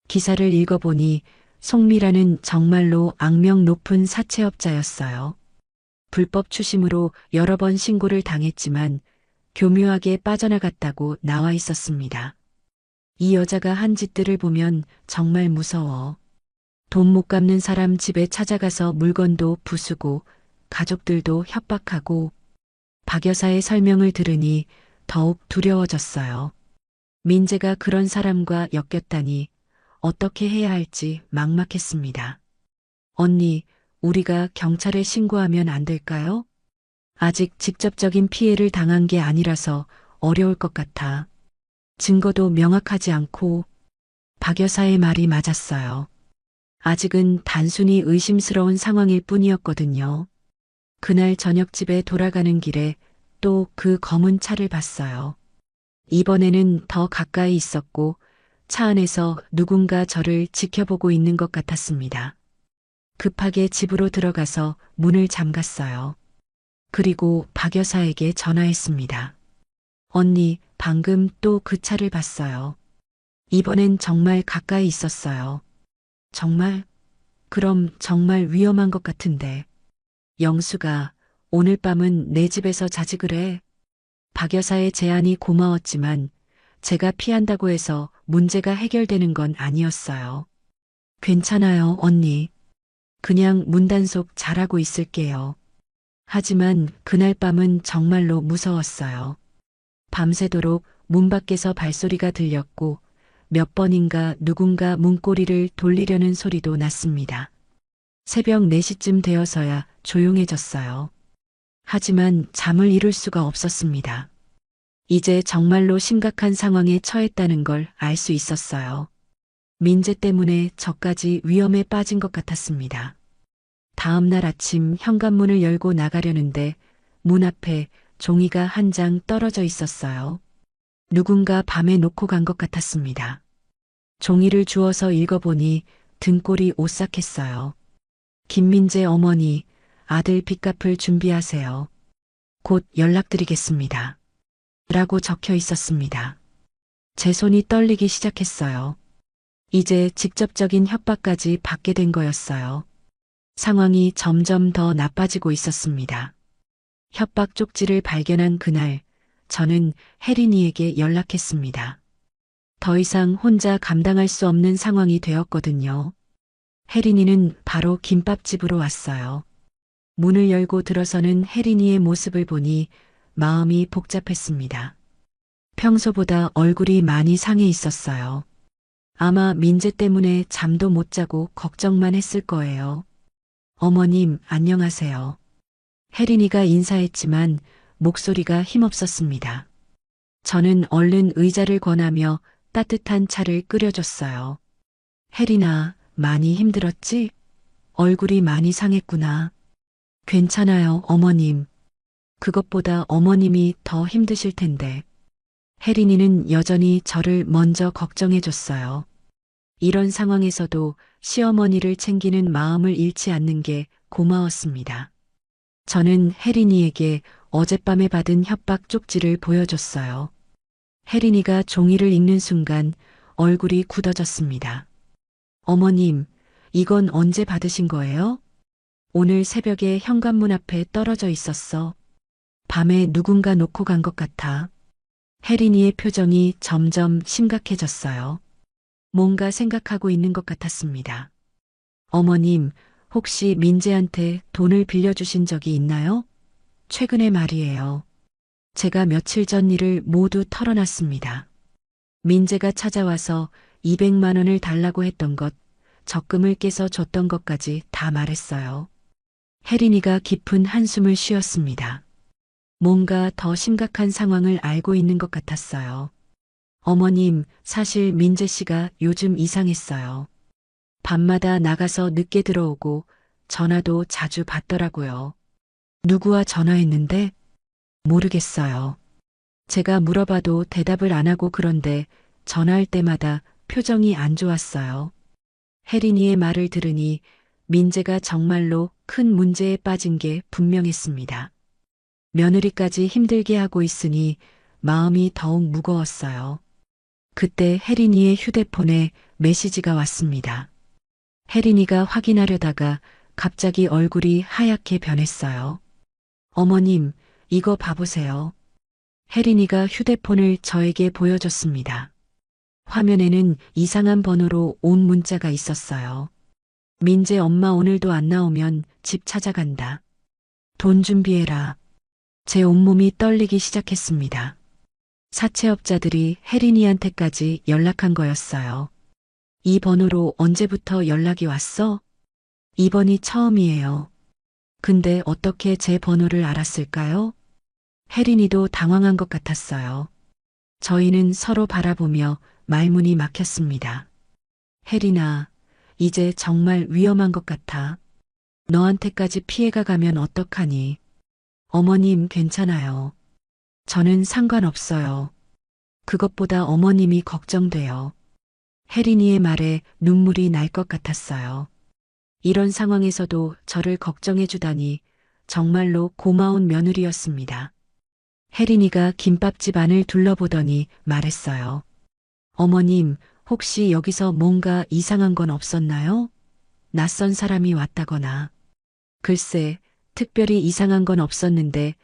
기사를 읽어보니 송미란은 정말로 악명 높은 사채업자였어요. 불법 추심으로 여러 번 신고를 당했지만 교묘하게 빠져나갔다고 나와 있었습니다. 이 여자가 한 짓들을 보면 정말 무서워. 돈 못 갚는 사람 집에 찾아가서 물건도 부수고 가족들도 협박하고. 박 여사의 설명을 들으니 더욱 두려워졌어요. 민재가 그런 사람과 엮였다니 어떻게 해야 할지 막막했습니다. 언니, 우리가 경찰에 신고하면 안 될까요? 아직 직접적인 피해를 당한 게 아니라서 어려울 것 같아. 증거도 명확하지 않고. 박 여사의 말이 맞았어요. 아직은 단순히 의심스러운 상황일 뿐이었거든요. 그날 저녁 집에 돌아가는 길에 또 그 검은 차를 봤어요. 이번에는 더 가까이 있었고 차 안에서 누군가 저를 지켜보고 있는 것 같았습니다. 급하게 집으로 들어가서 문을 잠갔어요. 그리고 박 여사에게 전화했습니다. 언니, 방금 또 그 차를 봤어요. 이번엔 정말 가까이 있었어요. 정말? 그럼 정말 위험한 것 같은데. 영수가 오늘 밤은 내 집에서 자지 그래. 박 여사의 제안이 고마웠지만 제가 피한다고 해서 문제가 해결되는 건 아니었어요. 괜찮아요, 언니. 그냥 문단속 잘하고 있을게요. 하지만 그날 밤은 정말로 무서웠어요. 밤새도록 문 밖에서 발소리가 들렸고 몇 번인가 누군가 문고리를 돌리려는 소리도 났습니다. 새벽 4시쯤 되어서야 조용해졌어요. 하지만 잠을 이룰 수가 없었습니다. 이제 정말로 심각한 상황에 처했다는 걸 알 수 있었어요. 민재 때문에 저까지 위험에 빠진 것 같았습니다. 다음 날 아침 현관문을 열고 나가려는데 문 앞에 종이가 한 장 떨어져 있었어요. 누군가 밤에 놓고 간 것 같았습니다. 종이를 주워서 읽어보니 등골이 오싹했어요. 김민재 어머니, 아들 빚갚을 준비하세요. 곧 연락드리겠습니다. 라고 적혀 있었습니다. 제 손이 떨리기 시작했어요. 이제 직접적인 협박까지 받게 된 거였어요. 상황이 점점 더 나빠지고 있었습니다. 협박 쪽지를 발견한 그날, 저는 혜린이에게 연락했습니다. 더 이상 혼자 감당할 수 없는 상황이 되었거든요. 혜린이는 바로 김밥집으로 왔어요. 문을 열고 들어서는 혜린이의 모습을 보니 마음이 복잡했습니다. 평소보다 얼굴이 많이 상해 있었어요. 아마 민재 때문에 잠도 못 자고 걱정만 했을 거예요. 어머님, 안녕하세요. 혜린이가 인사했지만 목소리가 힘없었습니다. 저는 얼른 의자를 권하며 따뜻한 차를 끓여줬어요. 혜린아, 많이 힘들었지? 얼굴이 많이 상했구나. 괜찮아요, 어머님. 그것보다 어머님이 더 힘드실 텐데. 혜린이는 여전히 저를 먼저 걱정해줬어요. 이런 상황에서도 시어머니를 챙기는 마음을 잃지 않는 게 고마웠습니다. 저는 혜린이에게 어젯밤에 받은 협박 쪽지를 보여줬어요. 혜린이가 종이를 읽는 순간 얼굴이 굳어졌습니다. 어머님, 이건 언제 받으신 거예요? 오늘 새벽에 현관문 앞에 떨어져 있었어. 밤에 누군가 놓고 간 것 같아. 혜린이의 표정이 점점 심각해졌어요. 뭔가 생각하고 있는 것 같았습니다. 어머님, 혹시 민재한테 돈을 빌려주신 적이 있나요? 최근에 말이에요. 제가 며칠 전 일을 모두 털어놨습니다. 민재가 찾아와서 200만 원을 달라고 했던 것, 적금을 깨서 줬던 것까지 다 말했어요. 혜린이가 깊은 한숨을 쉬었습니다. 뭔가 더 심각한 상황을 알고 있는 것 같았어요. 어머님, 사실 민재 씨가 요즘 이상했어요. 밤마다 나가서 늦게 들어오고 전화도 자주 받더라고요. 누구와 전화했는데? 모르겠어요. 제가 물어봐도 대답을 안 하고 그런데 전화할 때마다 표정이 안 좋았어요. 혜린이의 말을 들으니 민재가 정말로 큰 문제에 빠진 게 분명했습니다. 며느리까지 힘들게 하고 있으니 마음이 더욱 무거웠어요. 그때 혜린이의 휴대폰에 메시지가 왔습니다. 혜린이가 확인하려다가 갑자기 얼굴이 하얗게 변했어요. 어머님, 이거 봐보세요. 혜린이가 휴대폰을 저에게 보여줬습니다. 화면에는 이상한 번호로 온 문자가 있었어요. 민재 엄마 오늘도 안 나오면 집 찾아간다. 돈 준비해라. 제 온몸이 떨리기 시작했습니다. 사채업자들이 혜린이한테까지 연락한 거였어요. 이 번호로 언제부터 연락이 왔어? 이번이 처음이에요. 근데 어떻게 제 번호를 알았을까요? 혜린이도 당황한 것 같았어요. 저희는 서로 바라보며 말문이 막혔습니다. 혜린아, 이제 정말 위험한 것 같아. 너한테까지 피해가 가면 어떡하니? 어머님 괜찮아요. 저는 상관없어요. 그것보다 어머님이 걱정돼요. 혜린이의 말에 눈물이 날 것 같았어요. 이런 상황에서도 저를 걱정해주다니 정말로 고마운 며느리였습니다. 혜린이가 김밥집 안을 둘러보더니 말했어요. 어머님, 혹시 여기서 뭔가 이상한 건 없었나요? 낯선 사람이 왔다거나. 글쎄, 특별히 이상한 건 없었는데,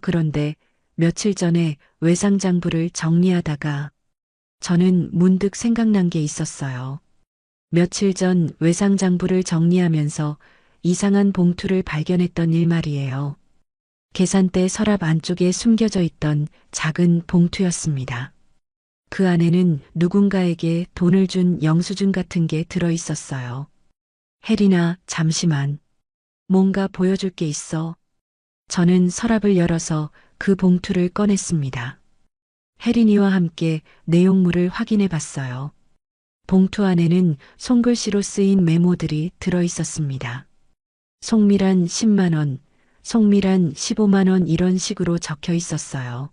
그런데 며칠 전에 외상장부를 정리하다가 저는 문득 생각난 게 있었어요. 며칠 전 외상장부를 정리하면서 이상한 봉투를 발견했던 일 말이에요. 계산대 서랍 안쪽에 숨겨져 있던 작은 봉투였습니다. 그 안에는 누군가에게 돈을 준 영수증 같은 게 들어 있었어요. 혜린아, 잠시만. 뭔가 보여줄 게 있어. 저는 서랍을 열어서 그 봉투를 꺼냈습니다. 혜린이와 함께 내용물을 확인해 봤어요. 봉투 안에는 손글씨로 쓰인 메모들이 들어 있었습니다. 송미란 10만 원, 송미란 15만 원 이런 식으로 적혀 있었어요.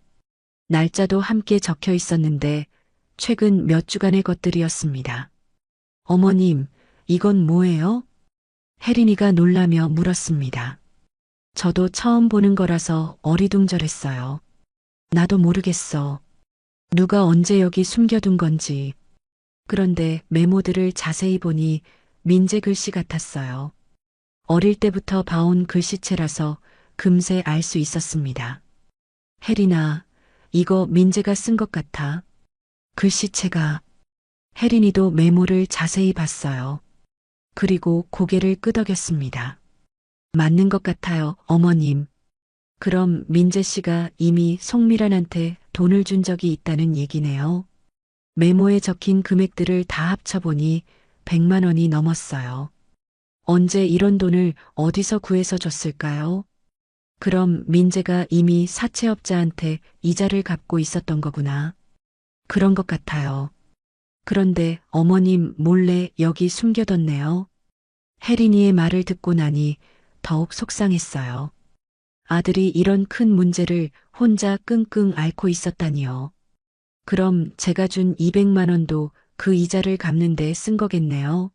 날짜도 함께 적혀 있었는데 최근 몇 주간의 것들이었습니다. 어머님, 이건 뭐예요? 혜린이가 놀라며 물었습니다. 저도 처음 보는 거라서 어리둥절했어요. 나도 모르겠어. 누가 언제 여기 숨겨둔 건지. 그런데 메모들을 자세히 보니 민재 글씨 같았어요. 어릴 때부터 봐온 글씨체라서 금세 알 수 있었습니다. 혜린아, 이거 민재가 쓴 것 같아. 글씨체가. 혜린이도 메모를 자세히 봤어요. 그리고 고개를 끄덕였습니다. 맞는 것 같아요, 어머님. 그럼 민재 씨가 이미 송미란한테 돈을 준 적이 있다는 얘기네요. 메모에 적힌 금액들을 다 합쳐보니 100만 원이 넘었어요. 언제 이런 돈을 어디서 구해서 줬을까요? 그럼 민재가 이미 사채업자한테 이자를 갚고 있었던 거구나. 그런 것 같아요. 그런데 어머님 몰래 여기 숨겨뒀네요. 혜린이의 말을 듣고 나니 더욱 속상했어요. 아들이 이런 큰 문제를 혼자 끙끙 앓고 있었다니요. 그럼 제가 준 200만 원도 그 이자를 갚는 데 쓴 거겠네요.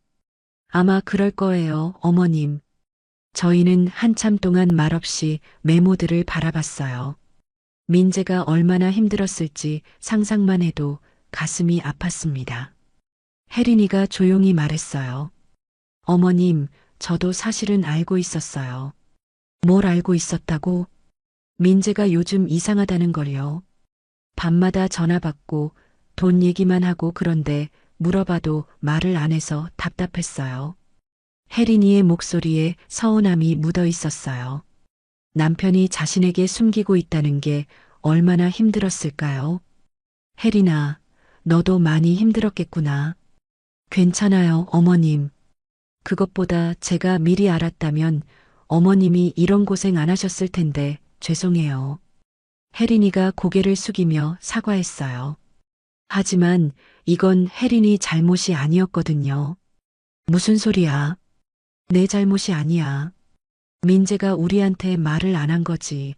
아마 그럴 거예요, 어머님. 저희는 한참 동안 말없이 메모들을 바라봤어요. 민재가 얼마나 힘들었을지 상상만 해도 가슴이 아팠습니다. 혜린이가 조용히 말했어요. 어머님, 저도 사실은 알고 있었어요. 뭘 알고 있었다고? 민재가 요즘 이상하다는 걸요. 밤마다 전화 받고 돈 얘기만 하고 그런데 물어봐도 말을 안 해서 답답했어요. 혜린이의 목소리에 서운함이 묻어 있었어요. 남편이 자신에게 숨기고 있다는 게 얼마나 힘들었을까요? 혜린아, 너도 많이 힘들었겠구나. 괜찮아요, 어머님. 그것보다 제가 미리 알았다면 어머님이 이런 고생 안 하셨을 텐데 죄송해요. 혜린이가 고개를 숙이며 사과했어요. 하지만 이건 혜린이 잘못이 아니었거든요. 무슨 소리야? 내 잘못이 아니야. 민재가 우리한테 말을 안 한 거지.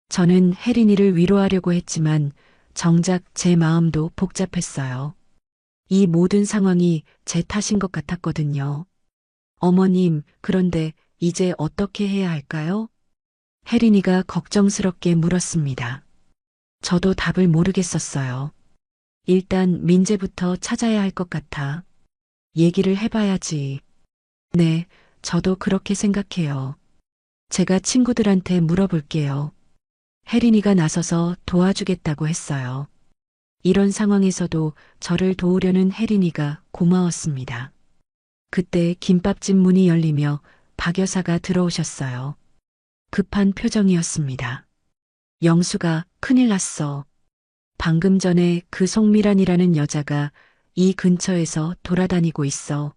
저는 혜린이를 위로하려고 했지만 정작 제 마음도 복잡했어요. 이 모든 상황이 제 탓인 것 같았거든요. 어머님, 그런데 이제 어떻게 해야 할까요? 혜린이가 걱정스럽게 물었습니다. 저도 답을 모르겠었어요. 일단 민재부터 찾아야 할 것 같아. 얘기를 해봐야지. 네, 저도 그렇게 생각해요. 제가 친구들한테 물어볼게요. 혜린이가 나서서 도와주겠다고 했어요. 이런 상황에서도 저를 도우려는 혜린이가 고마웠습니다. 그때 김밥집 문이 열리며 박 여사가 들어오셨어요. 급한 표정이었습니다. 영수가 큰일 났어. 방금 전에 그 송미란이라는 여자가 이 근처에서 돌아다니고 있어.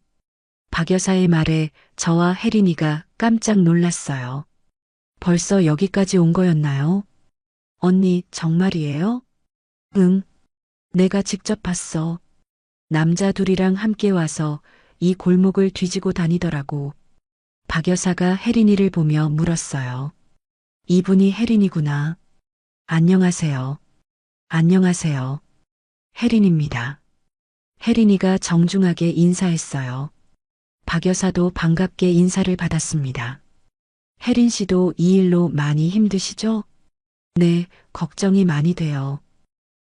박 여사의 말에 저와 혜린이가 깜짝 놀랐어요. 벌써 여기까지 온 거였나요? 언니, 정말이에요? 응. 내가 직접 봤어. 남자 둘이랑 함께 와서 이 골목을 뒤지고 다니더라고. 박 여사가 혜린이를 보며 물었어요. 이분이 혜린이구나. 안녕하세요. 안녕하세요. 혜린입니다. 혜린이가 정중하게 인사했어요. 박 여사도 반갑게 인사를 받았습니다. 혜린 씨도 이 일로 많이 힘드시죠? 네, 걱정이 많이 돼요.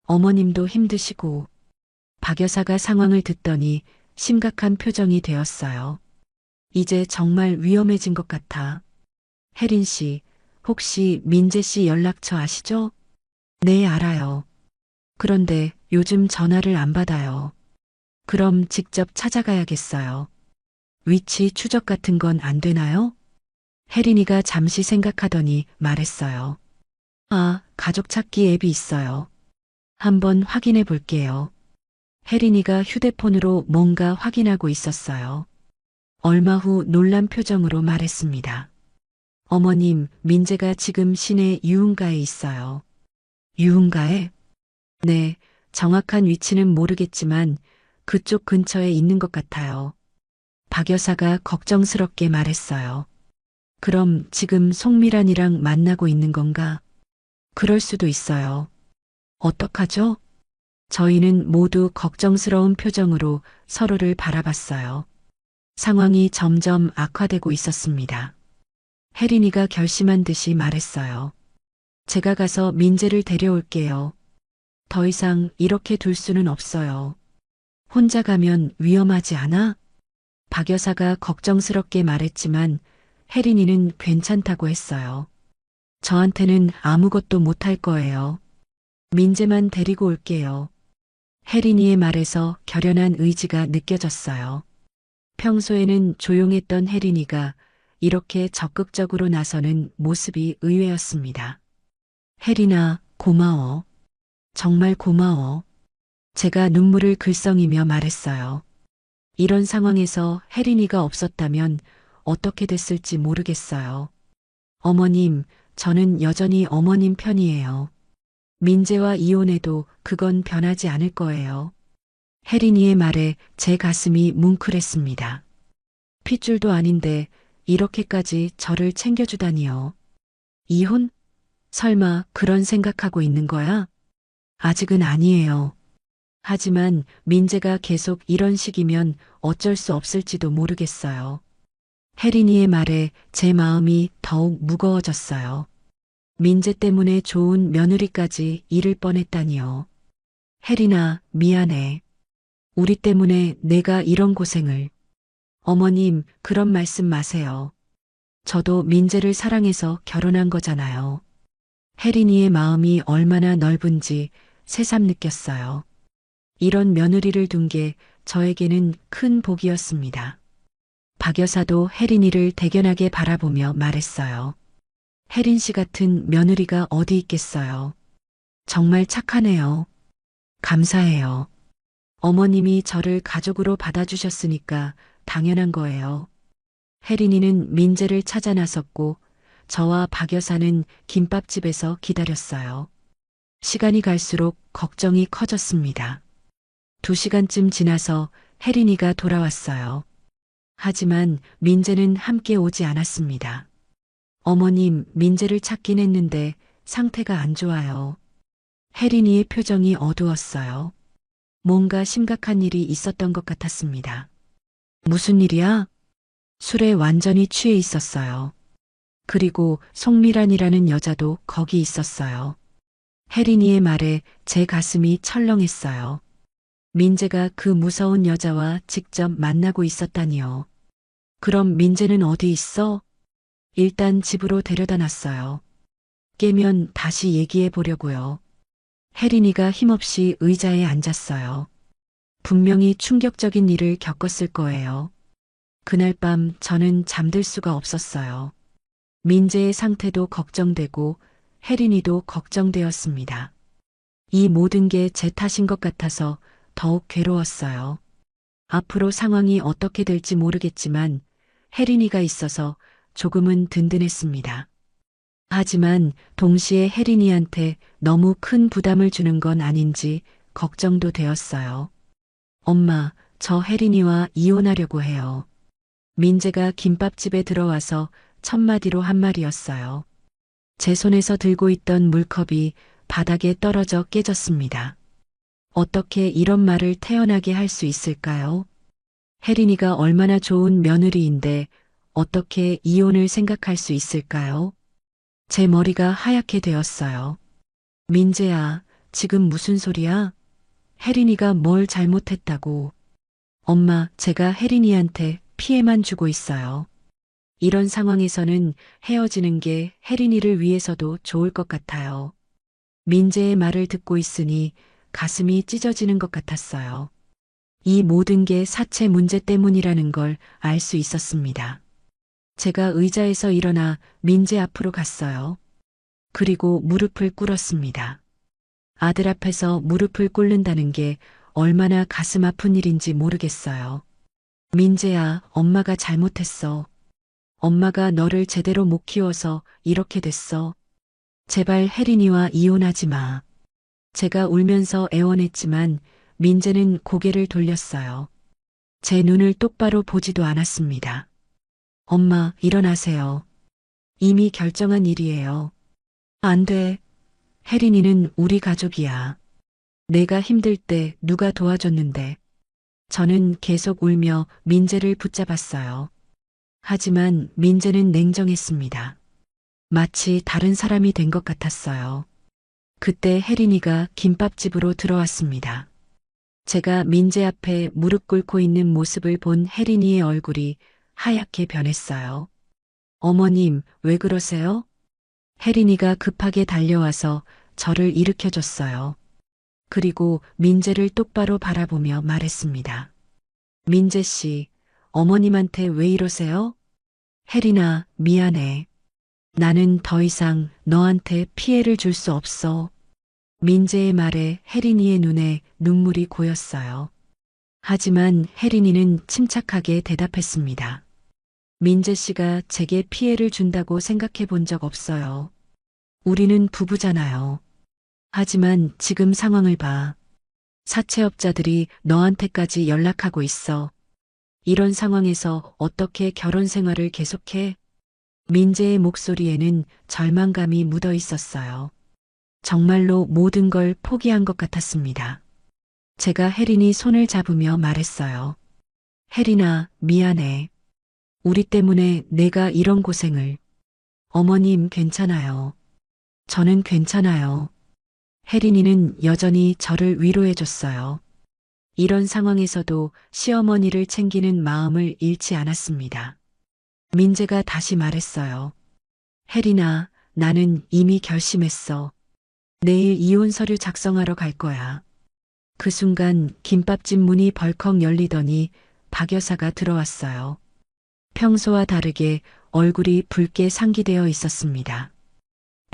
어머님도 힘드시고. 박 여사가 상황을 듣더니 심각한 표정이 되었어요. 이제 정말 위험해진 것 같아. 혜린 씨, 혹시 민재 씨 연락처 아시죠? 네, 알아요. 그런데 요즘 전화를 안 받아요. 그럼 직접 찾아가야겠어요. 위치 추적 같은 건 안 되나요? 혜린이가 잠시 생각하더니 말했어요. 아, 가족 찾기 앱이 있어요. 한번 확인해 볼게요. 혜린이가 휴대폰으로 뭔가 확인하고 있었어요. 얼마 후 놀란 표정으로 말했습니다. 어머님, 민재가 지금 시내 유흥가에 있어요. 유흥가에? 네, 정확한 위치는 모르겠지만 그쪽 근처에 있는 것 같아요. 박 여사가 걱정스럽게 말했어요. 그럼 지금 송미란이랑 만나고 있는 건가? 그럴 수도 있어요. 어떡하죠? 저희는 모두 걱정스러운 표정으로 서로를 바라봤어요. 상황이 점점 악화되고 있었습니다. 혜린이가 결심한 듯이 말했어요. 제가 가서 민재를 데려올게요. 더 이상 이렇게 둘 수는 없어요. 혼자 가면 위험하지 않아? 박 여사가 걱정스럽게 말했지만 혜린이는 괜찮다고 했어요. 저한테는 아무것도 못할 거예요. 민재만 데리고 올게요. 혜린이의 말에서 결연한 의지가 느껴졌어요. 평소에는 조용했던 혜린이가 이렇게 적극적으로 나서는 모습이 의외였습니다. 혜린아, 고마워. 정말 고마워. 제가 눈물을 글썽이며 말했어요. 이런 상황에서 혜린이가 없었다면 어떻게 됐을지 모르겠어요. 어머님, 저는 여전히 어머님 편이에요. 민재와 이혼해도 그건 변하지 않을 거예요. 혜린이의 말에 제 가슴이 뭉클했습니다. 핏줄도 아닌데 이렇게까지 저를 챙겨주다니요. 이혼? 설마 그런 생각하고 있는 거야? 아직은 아니에요. 하지만 민재가 계속 이런 식이면 어쩔 수 없을지도 모르겠어요. 혜린이의 말에 제 마음이 더욱 무거워졌어요. 민재 때문에 좋은 며느리까지 잃을 뻔했다니요. 혜린아, 미안해. 우리 때문에 내가 이런 고생을. 어머님, 그런 말씀 마세요. 저도 민재를 사랑해서 결혼한 거잖아요. 혜린이의 마음이 얼마나 넓은지 새삼 느꼈어요. 이런 며느리를 둔 게 저에게는 큰 복이었습니다. 박 여사도 혜린이를 대견하게 바라보며 말했어요. 혜린 씨 같은 며느리가 어디 있겠어요. 정말 착하네요. 감사해요. 어머님이 저를 가족으로 받아주셨으니까 당연한 거예요. 혜린이는 민재를 찾아 나섰고 저와 박 여사는 김밥집에서 기다렸어요. 시간이 갈수록 걱정이 커졌습니다. 2시간쯤 지나서 혜린이가 돌아왔어요. 하지만 민재는 함께 오지 않았습니다. 어머님, 민재를 찾긴 했는데 상태가 안 좋아요. 혜린이의 표정이 어두웠어요. 뭔가 심각한 일이 있었던 것 같았습니다. 무슨 일이야? 술에 완전히 취해 있었어요. 그리고 송미란이라는 여자도 거기 있었어요. 혜린이의 말에 제 가슴이 철렁했어요. 민재가 그 무서운 여자와 직접 만나고 있었다니요. 그럼 민재는 어디 있어? 일단 집으로 데려다 놨어요. 깨면 다시 얘기해 보려고요. 혜린이가 힘없이 의자에 앉았어요. 분명히 충격적인 일을 겪었을 거예요. 그날 밤 저는 잠들 수가 없었어요. 민재의 상태도 걱정되고 혜린이도 걱정되었습니다. 이 모든 게 제 탓인 것 같아서 더욱 괴로웠어요. 앞으로 상황이 어떻게 될지 모르겠지만 혜린이가 있어서 조금은 든든했습니다. 하지만 동시에 혜린이한테 너무 큰 부담을 주는 건 아닌지 걱정도 되었어요. 엄마, 저 혜린이와 이혼하려고 해요. 민재가 김밥집에 들어와서 첫마디로 한 말이었어요. 제 손에서 들고 있던 물컵이 바닥에 떨어져 깨졌습니다. 어떻게 이런 말을 태연하게 할 수 있을까요? 혜린이가 얼마나 좋은 며느리인데 어떻게 이혼을 생각할 수 있을까요? 제 머리가 하얗게 되었어요. 민재야, 지금 무슨 소리야? 혜린이가 뭘 잘못했다고. 엄마, 제가 혜린이한테 피해만 주고 있어요. 이런 상황에서는 헤어지는 게 혜린이를 위해서도 좋을 것 같아요. 민재의 말을 듣고 있으니 가슴이 찢어지는 것 같았어요. 이 모든 게 사채 문제 때문이라는 걸 알 수 있었습니다. 제가 의자에서 일어나 민재 앞으로 갔어요. 그리고 무릎을 꿇었습니다. 아들 앞에서 무릎을 꿇는다는 게 얼마나 가슴 아픈 일인지 모르겠어요. 민재야, 엄마가 잘못했어. 엄마가 너를 제대로 못 키워서 이렇게 됐어. 제발 혜린이와 이혼하지 마. 제가 울면서 애원했지만 민재는 고개를 돌렸어요. 제 눈을 똑바로 보지도 않았습니다. 엄마, 일어나세요. 이미 결정한 일이에요. 안 돼. 혜린이는 우리 가족이야. 내가 힘들 때 누가 도와줬는데. 저는 계속 울며 민재를 붙잡았어요. 하지만 민재는 냉정했습니다. 마치 다른 사람이 된 것 같았어요. 그때 혜린이가 김밥집으로 들어왔습니다. 제가 민재 앞에 무릎 꿇고 있는 모습을 본 혜린이의 얼굴이 하얗게 변했어요. 어머님, 왜 그러세요? 혜린이가 급하게 달려와서 저를 일으켜줬어요. 그리고 민재를 똑바로 바라보며 말했습니다. 민재 씨, 어머님한테 왜 이러세요? 혜린아, 미안해. 나는 더 이상 너한테 피해를 줄 수 없어. 민재의 말에 혜린이의 눈에 눈물이 고였어요. 하지만 혜린이는 침착하게 대답했습니다. 민재 씨가 제게 피해를 준다고 생각해 본 적 없어요. 우리는 부부잖아요. 하지만 지금 상황을 봐. 사채업자들이 너한테까지 연락하고 있어. 이런 상황에서 어떻게 결혼 생활을 계속해? 민재의 목소리에는 절망감이 묻어 있었어요. 정말로 모든 걸 포기한 것 같았습니다. 제가 혜린이 손을 잡으며 말했어요. 혜린아, 미안해. 우리 때문에 내가 이런 고생을. 어머님 괜찮아요. 저는 괜찮아요. 혜린이는 여전히 저를 위로해줬어요. 이런 상황에서도 시어머니를 챙기는 마음을 잃지 않았습니다. 민재가 다시 말했어요. 혜린아, 나는 이미 결심했어. 내일 이혼 서류 작성하러 갈 거야. 그 순간 김밥집 문이 벌컥 열리더니 박 여사가 들어왔어요. 평소와 다르게 얼굴이 붉게 상기되어 있었습니다.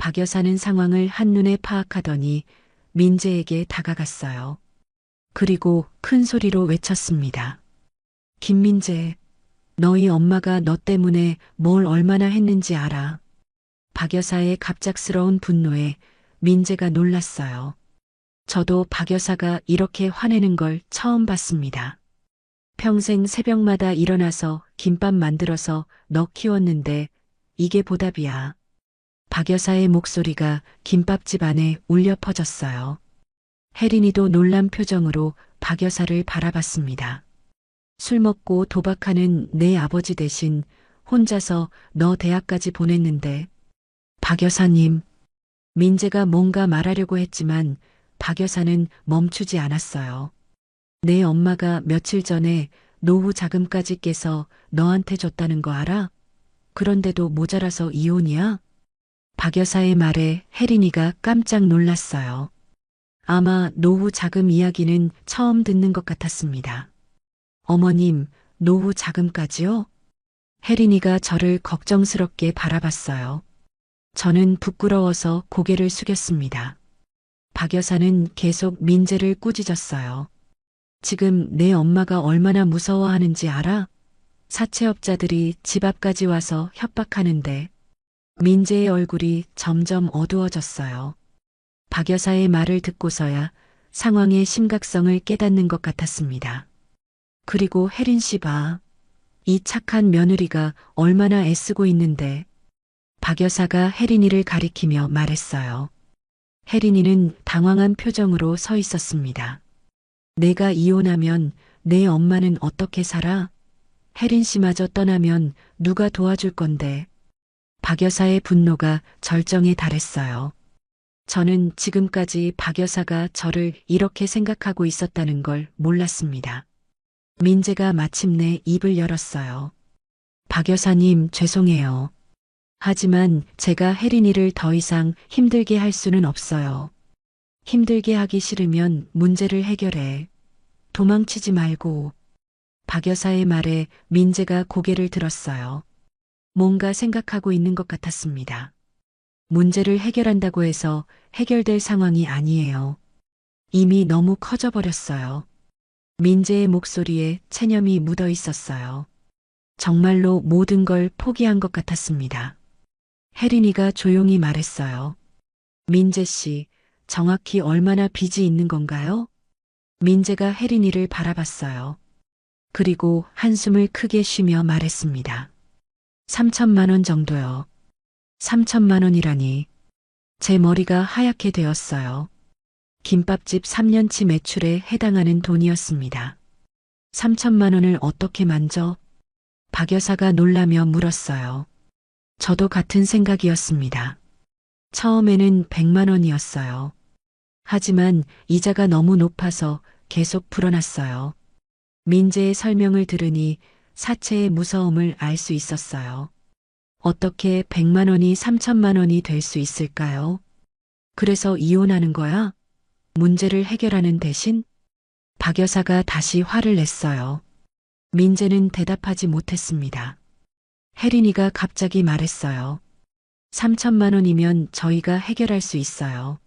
박 여사는 상황을 한눈에 파악하더니 민재에게 다가갔어요. 그리고 큰 소리로 외쳤습니다. 김민재, 너희 엄마가 너 때문에 뭘 얼마나 했는지 알아. 박 여사의 갑작스러운 분노에 민재가 놀랐어요. 저도 박 여사가 이렇게 화내는 걸 처음 봤습니다. 평생 새벽마다 일어나서 김밥 만들어서 너 키웠는데 이게 보답이야. 박 여사의 목소리가 김밥집 안에 울려 퍼졌어요. 혜린이도 놀란 표정으로 박 여사를 바라봤습니다. 술 먹고 도박하는 내 아버지 대신 혼자서 너 대학까지 보냈는데. 박 여사님, 민재가 뭔가 말하려고 했지만 박 여사는 멈추지 않았어요. 내 엄마가 며칠 전에 노후 자금까지 깨서 너한테 줬다는 거 알아? 그런데도 모자라서 이혼이야? 박 여사의 말에 혜린이가 깜짝 놀랐어요. 아마 노후 자금 이야기는 처음 듣는 것 같았습니다. 어머님, 노후 자금까지요? 혜린이가 저를 걱정스럽게 바라봤어요. 저는 부끄러워서 고개를 숙였습니다. 박 여사는 계속 민재를 꾸짖었어요. 지금 내 엄마가 얼마나 무서워하는지 알아? 사채업자들이 집 앞까지 와서 협박하는데. 민재의 얼굴이 점점 어두워졌어요. 박 여사의 말을 듣고서야 상황의 심각성을 깨닫는 것 같았습니다. 그리고 혜린 씨 봐. 이 착한 며느리가 얼마나 애쓰고 있는데. 박 여사가 혜린이를 가리키며 말했어요. 혜린이는 당황한 표정으로 서 있었습니다. 내가 이혼하면 내 엄마는 어떻게 살아? 혜린 씨마저 떠나면 누가 도와줄 건데. 박 여사의 분노가 절정에 달했어요. 저는 지금까지 박 여사가 저를 이렇게 생각하고 있었다는 걸 몰랐습니다. 민재가 마침내 입을 열었어요. 박 여사님, 죄송해요. 하지만 제가 혜린이를 더 이상 힘들게 할 수는 없어요. 힘들게 하기 싫으면 문제를 해결해. 도망치지 말고. 박 여사의 말에 민재가 고개를 들었어요. 뭔가 생각하고 있는 것 같았습니다. 문제를 해결한다고 해서 해결될 상황이 아니에요. 이미 너무 커져버렸어요. 민재의 목소리에 체념이 묻어 있었어요. 정말로 모든 걸 포기한 것 같았습니다. 혜린이가 조용히 말했어요. 민재 씨, 정확히 얼마나 빚이 있는 건가요? 민재가 혜린이를 바라봤어요. 그리고 한숨을 크게 쉬며 말했습니다. 3천만 원 정도요. 3천만 원이라니. 제 머리가 하얗게 되었어요. 김밥집 3년치 매출에 해당하는 돈이었습니다. 3천만 원을 어떻게 만져? 박 여사가 놀라며 물었어요. 저도 같은 생각이었습니다. 처음에는 100만 원이었어요. 하지만 이자가 너무 높아서 계속 불어났어요. 민재의 설명을 들으니 사채의 무서움을 알 수 있었어요. 어떻게 100만 원이 3천만 원이 될 수 있을까요? 그래서 이혼하는 거야? 문제를 해결하는 대신 박 여사가 다시 화를 냈어요. 민재는 대답하지 못했습니다. 혜린이가 갑자기 말했어요. 3천만 원이면 저희가 해결할 수 있어요.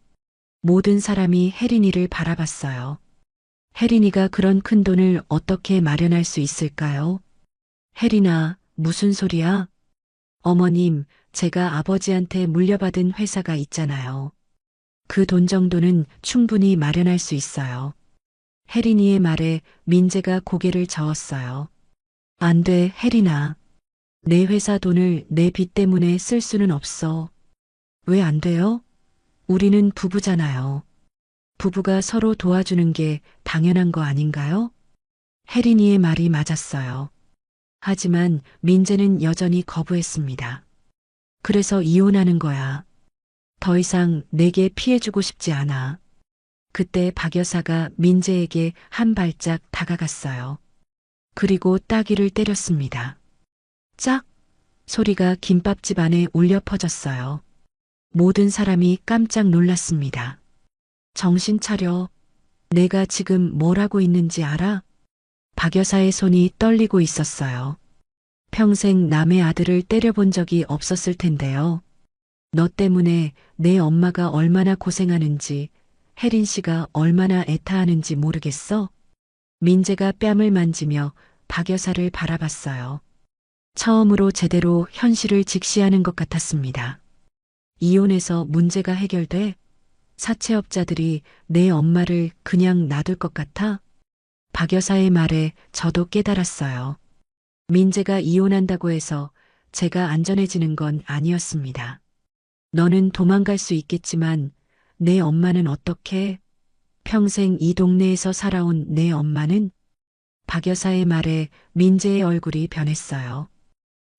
모든 사람이 혜린이를 바라봤어요. 혜린이가 그런 큰 돈을 어떻게 마련할 수 있을까요? 혜린아, 무슨 소리야? 어머님, 제가 아버지한테 물려받은 회사가 있잖아요. 그 돈 정도는 충분히 마련할 수 있어요. 혜린이의 말에 민재가 고개를 저었어요. 안 돼, 혜린아. 내 회사 돈을 내 빚 때문에 쓸 수는 없어. 왜 안 돼요? 우리는 부부잖아요. 부부가 서로 도와주는 게 당연한 거 아닌가요? 혜린이의 말이 맞았어요. 하지만 민재는 여전히 거부했습니다. 그래서 이혼하는 거야. 더 이상 내게 피해주고 싶지 않아. 그때 박 여사가 민재에게 한 발짝 다가갔어요. 그리고 따귀를 때렸습니다. 짝! 소리가 김밥집 안에 울려 퍼졌어요. 모든 사람이 깜짝 놀랐습니다. 정신 차려. 내가 지금 뭘 하고 있는지 알아? 박 여사의 손이 떨리고 있었어요. 평생 남의 아들을 때려본 적이 없었을 텐데요. 너 때문에 내 엄마가 얼마나 고생하는지, 혜린 씨가 얼마나 애타하는지 모르겠어? 민재가 뺨을 만지며 박 여사를 바라봤어요. 처음으로 제대로 현실을 직시하는 것 같았습니다. 이혼해서 문제가 해결돼? 사채업자들이 내 엄마를 그냥 놔둘 것 같아? 박 여사의 말에 저도 깨달았어요. 민재가 이혼한다고 해서 제가 안전해지는 건 아니었습니다. 너는 도망갈 수 있겠지만 내 엄마는 어떻게? 평생 이 동네에서 살아온 내 엄마는? 박 여사의 말에 민재의 얼굴이 변했어요.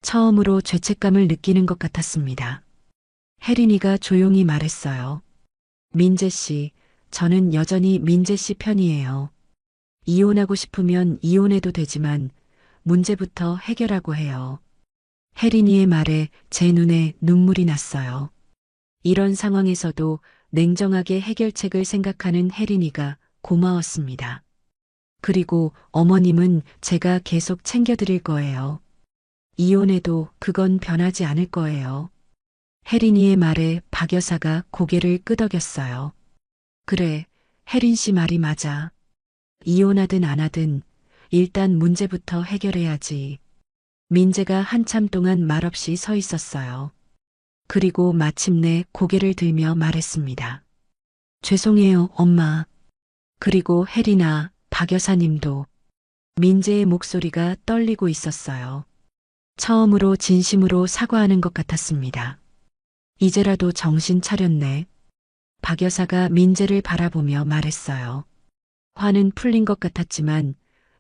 처음으로 죄책감을 느끼는 것 같았습니다. 혜린이가 조용히 말했어요. 민재 씨, 저는 여전히 민재 씨 편이에요. 이혼하고 싶으면 이혼해도 되지만 문제부터 해결하고 해요. 혜린이의 말에 제 눈에 눈물이 났어요. 이런 상황에서도 냉정하게 해결책을 생각하는 혜린이가 고마웠습니다. 그리고 어머님은 제가 계속 챙겨드릴 거예요. 이혼해도 그건 변하지 않을 거예요. 혜린이의 말에 박 여사가 고개를 끄덕였어요. 그래, 혜린 씨 말이 맞아. 이혼하든 안 하든 일단 문제부터 해결해야지. 민재가 한참 동안 말없이 서 있었어요. 그리고 마침내 고개를 들며 말했습니다. 죄송해요, 엄마. 그리고 혜린아, 박 여사님도. 민재의 목소리가 떨리고 있었어요. 처음으로 진심으로 사과하는 것 같았습니다. 이제라도 정신 차렸네. 박 여사가 민재를 바라보며 말했어요. 화는 풀린 것 같았지만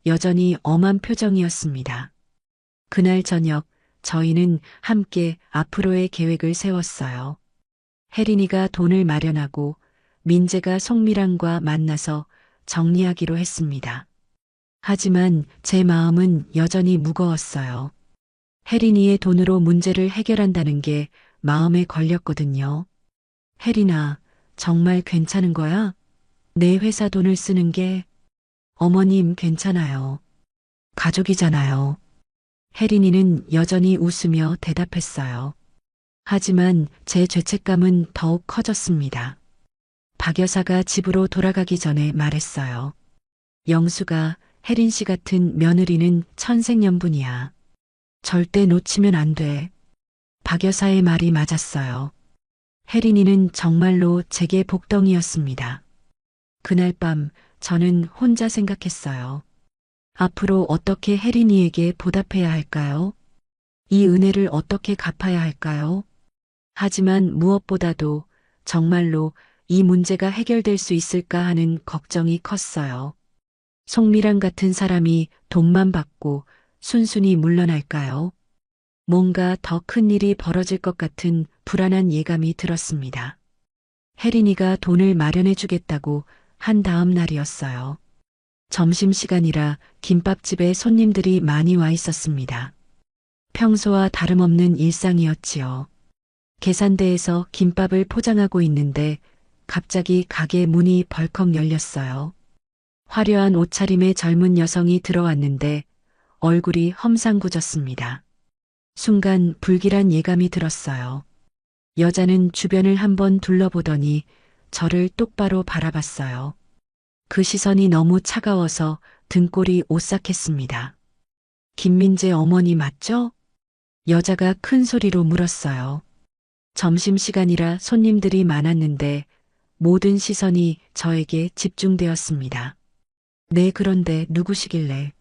여전히 엄한 표정이었습니다. 그날 저녁 저희는 함께 앞으로의 계획을 세웠어요. 혜린이가 돈을 마련하고 민재가 송미랑과 만나서 정리하기로 했습니다. 하지만 제 마음은 여전히 무거웠어요. 혜린이의 돈으로 문제를 해결한다는 게 마음에 걸렸거든요. 혜린아, 정말 괜찮은 거야? 내 회사 돈을 쓰는 게. 어머님 괜찮아요. 가족이잖아요. 혜린이는 여전히 웃으며 대답했어요. 하지만 제 죄책감은 더욱 커졌습니다. 박 여사가 집으로 돌아가기 전에 말했어요. 영수가 혜린 씨 같은 며느리는 천생연분이야. 절대 놓치면 안 돼. 박 여사의 말이 맞았어요. 혜린이는 정말로 제게 복덩이였습니다. 그날 밤 저는 혼자 생각했어요. 앞으로 어떻게 혜린이에게 보답해야 할까요? 이 은혜를 어떻게 갚아야 할까요? 하지만 무엇보다도 정말로 이 문제가 해결될 수 있을까 하는 걱정이 컸어요. 송미랑 같은 사람이 돈만 받고 순순히 물러날까요? 뭔가 더 큰 일이 벌어질 것 같은 불안한 예감이 들었습니다. 혜린이가 돈을 마련해 주겠다고 한 다음 날이었어요. 점심시간이라 김밥집에 손님들이 많이 와 있었습니다. 평소와 다름없는 일상이었지요. 계산대에서 김밥을 포장하고 있는데 갑자기 가게 문이 벌컥 열렸어요. 화려한 옷차림의 젊은 여성이 들어왔는데 얼굴이 험상궂었습니다. 순간 불길한 예감이 들었어요. 여자는 주변을 한번 둘러보더니 저를 똑바로 바라봤어요. 그 시선이 너무 차가워서 등골이 오싹했습니다. 김민재 어머니 맞죠? 여자가 큰 소리로 물었어요. 점심시간이라 손님들이 많았는데 모든 시선이 저에게 집중되었습니다. 네, 그런데 누구시길래?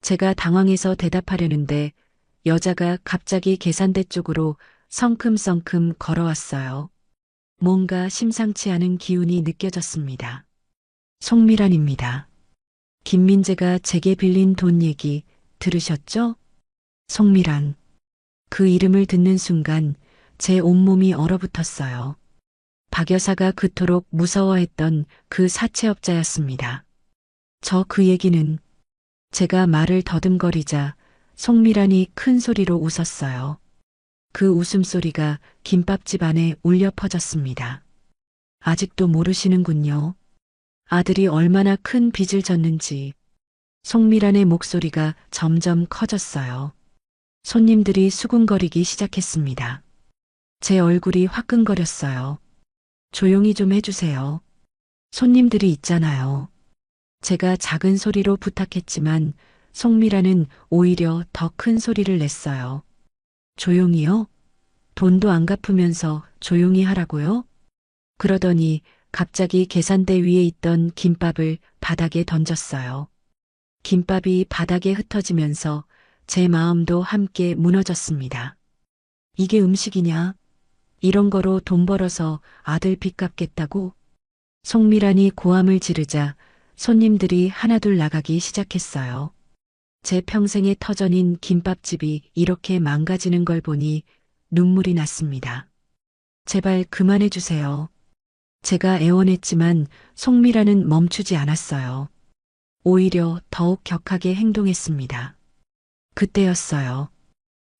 제가 당황해서 대답하려는데 여자가 갑자기 계산대 쪽으로 성큼성큼 걸어왔어요. 뭔가 심상치 않은 기운이 느껴졌습니다. 송미란입니다. 김민재가 제게 빌린 돈 얘기 들으셨죠? 송미란. 그 이름을 듣는 순간 제 온몸이 얼어붙었어요. 박 여사가 그토록 무서워했던 그 사채업자였습니다. 저 그 얘기는 제가 말을 더듬거리자 송미란이 큰 소리로 웃었어요. 그 웃음소리가 김밥집 안에 울려 퍼졌습니다. 아직도 모르시는군요. 아들이 얼마나 큰 빚을 졌는지. 송미란의 목소리가 점점 커졌어요. 손님들이 수군거리기 시작했습니다. 제 얼굴이 화끈거렸어요. 조용히 좀 해주세요. 손님들이 있잖아요. 제가 작은 소리로 부탁했지만 송미란은 오히려 더 큰 소리를 냈어요. 조용히요? 돈도 안 갚으면서 조용히 하라고요? 그러더니 갑자기 계산대 위에 있던 김밥을 바닥에 던졌어요. 김밥이 바닥에 흩어지면서 제 마음도 함께 무너졌습니다. 이게 음식이냐? 이런 거로 돈 벌어서 아들 빚 갚겠다고? 송미란이 고함을 지르자 손님들이 하나둘 나가기 시작했어요. 제 평생의 터전인 김밥집이 이렇게 망가지는 걸 보니 눈물이 났습니다. 제발 그만해 주세요. 제가 애원했지만 송미란은 멈추지 않았어요. 오히려 더욱 격하게 행동했습니다. 그때였어요.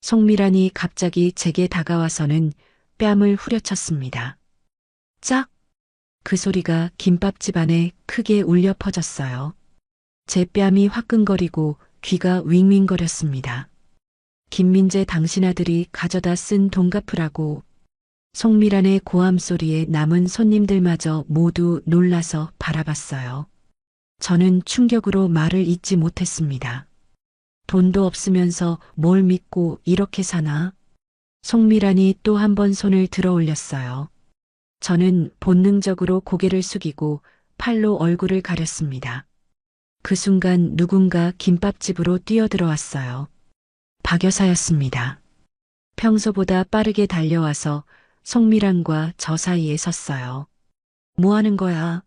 송미란이 갑자기 제게 다가와서는 뺨을 후려쳤습니다. 짝! 그 소리가 김밥집 안에 크게 울려 퍼졌어요. 제 뺨이 화끈거리고 귀가 윙윙거렸습니다. 김민재 당신 아들이 가져다 쓴 돈 갚으라고. 송미란의 고함 소리에 남은 손님들마저 모두 놀라서 바라봤어요. 저는 충격으로 말을 잇지 못했습니다. 돈도 없으면서 뭘 믿고 이렇게 사나? 송미란이 또 한 번 손을 들어 올렸어요. 저는 본능적으로 고개를 숙이고 팔로 얼굴을 가렸습니다. 그 순간 누군가 김밥집으로 뛰어들어왔어요. 박 여사였습니다. 평소보다 빠르게 달려와서 송미란과 저 사이에 섰어요. 뭐 하는 거야?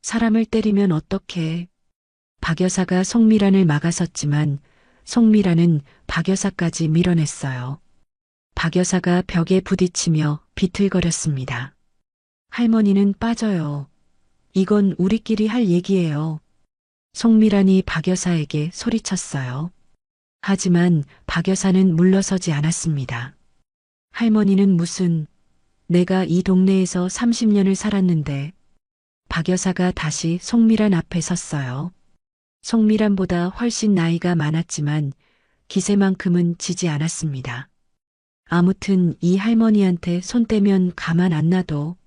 사람을 때리면 어떡해? 박 여사가 송미란을 막아섰지만 송미란은 박 여사까지 밀어냈어요. 박 여사가 벽에 부딪히며 비틀거렸습니다. 할머니는 빠져요. 이건 우리끼리 할 얘기예요. 송미란이 박 여사에게 소리쳤어요. 하지만 박 여사는 물러서지 않았습니다. 할머니는 무슨, 내가 이 동네에서 30년을 살았는데. 박 여사가 다시 송미란 앞에 섰어요. 송미란보다 훨씬 나이가 많았지만 기세만큼은 지지 않았습니다. 아무튼 이 할머니한테 손 떼면 가만 안 놔둬.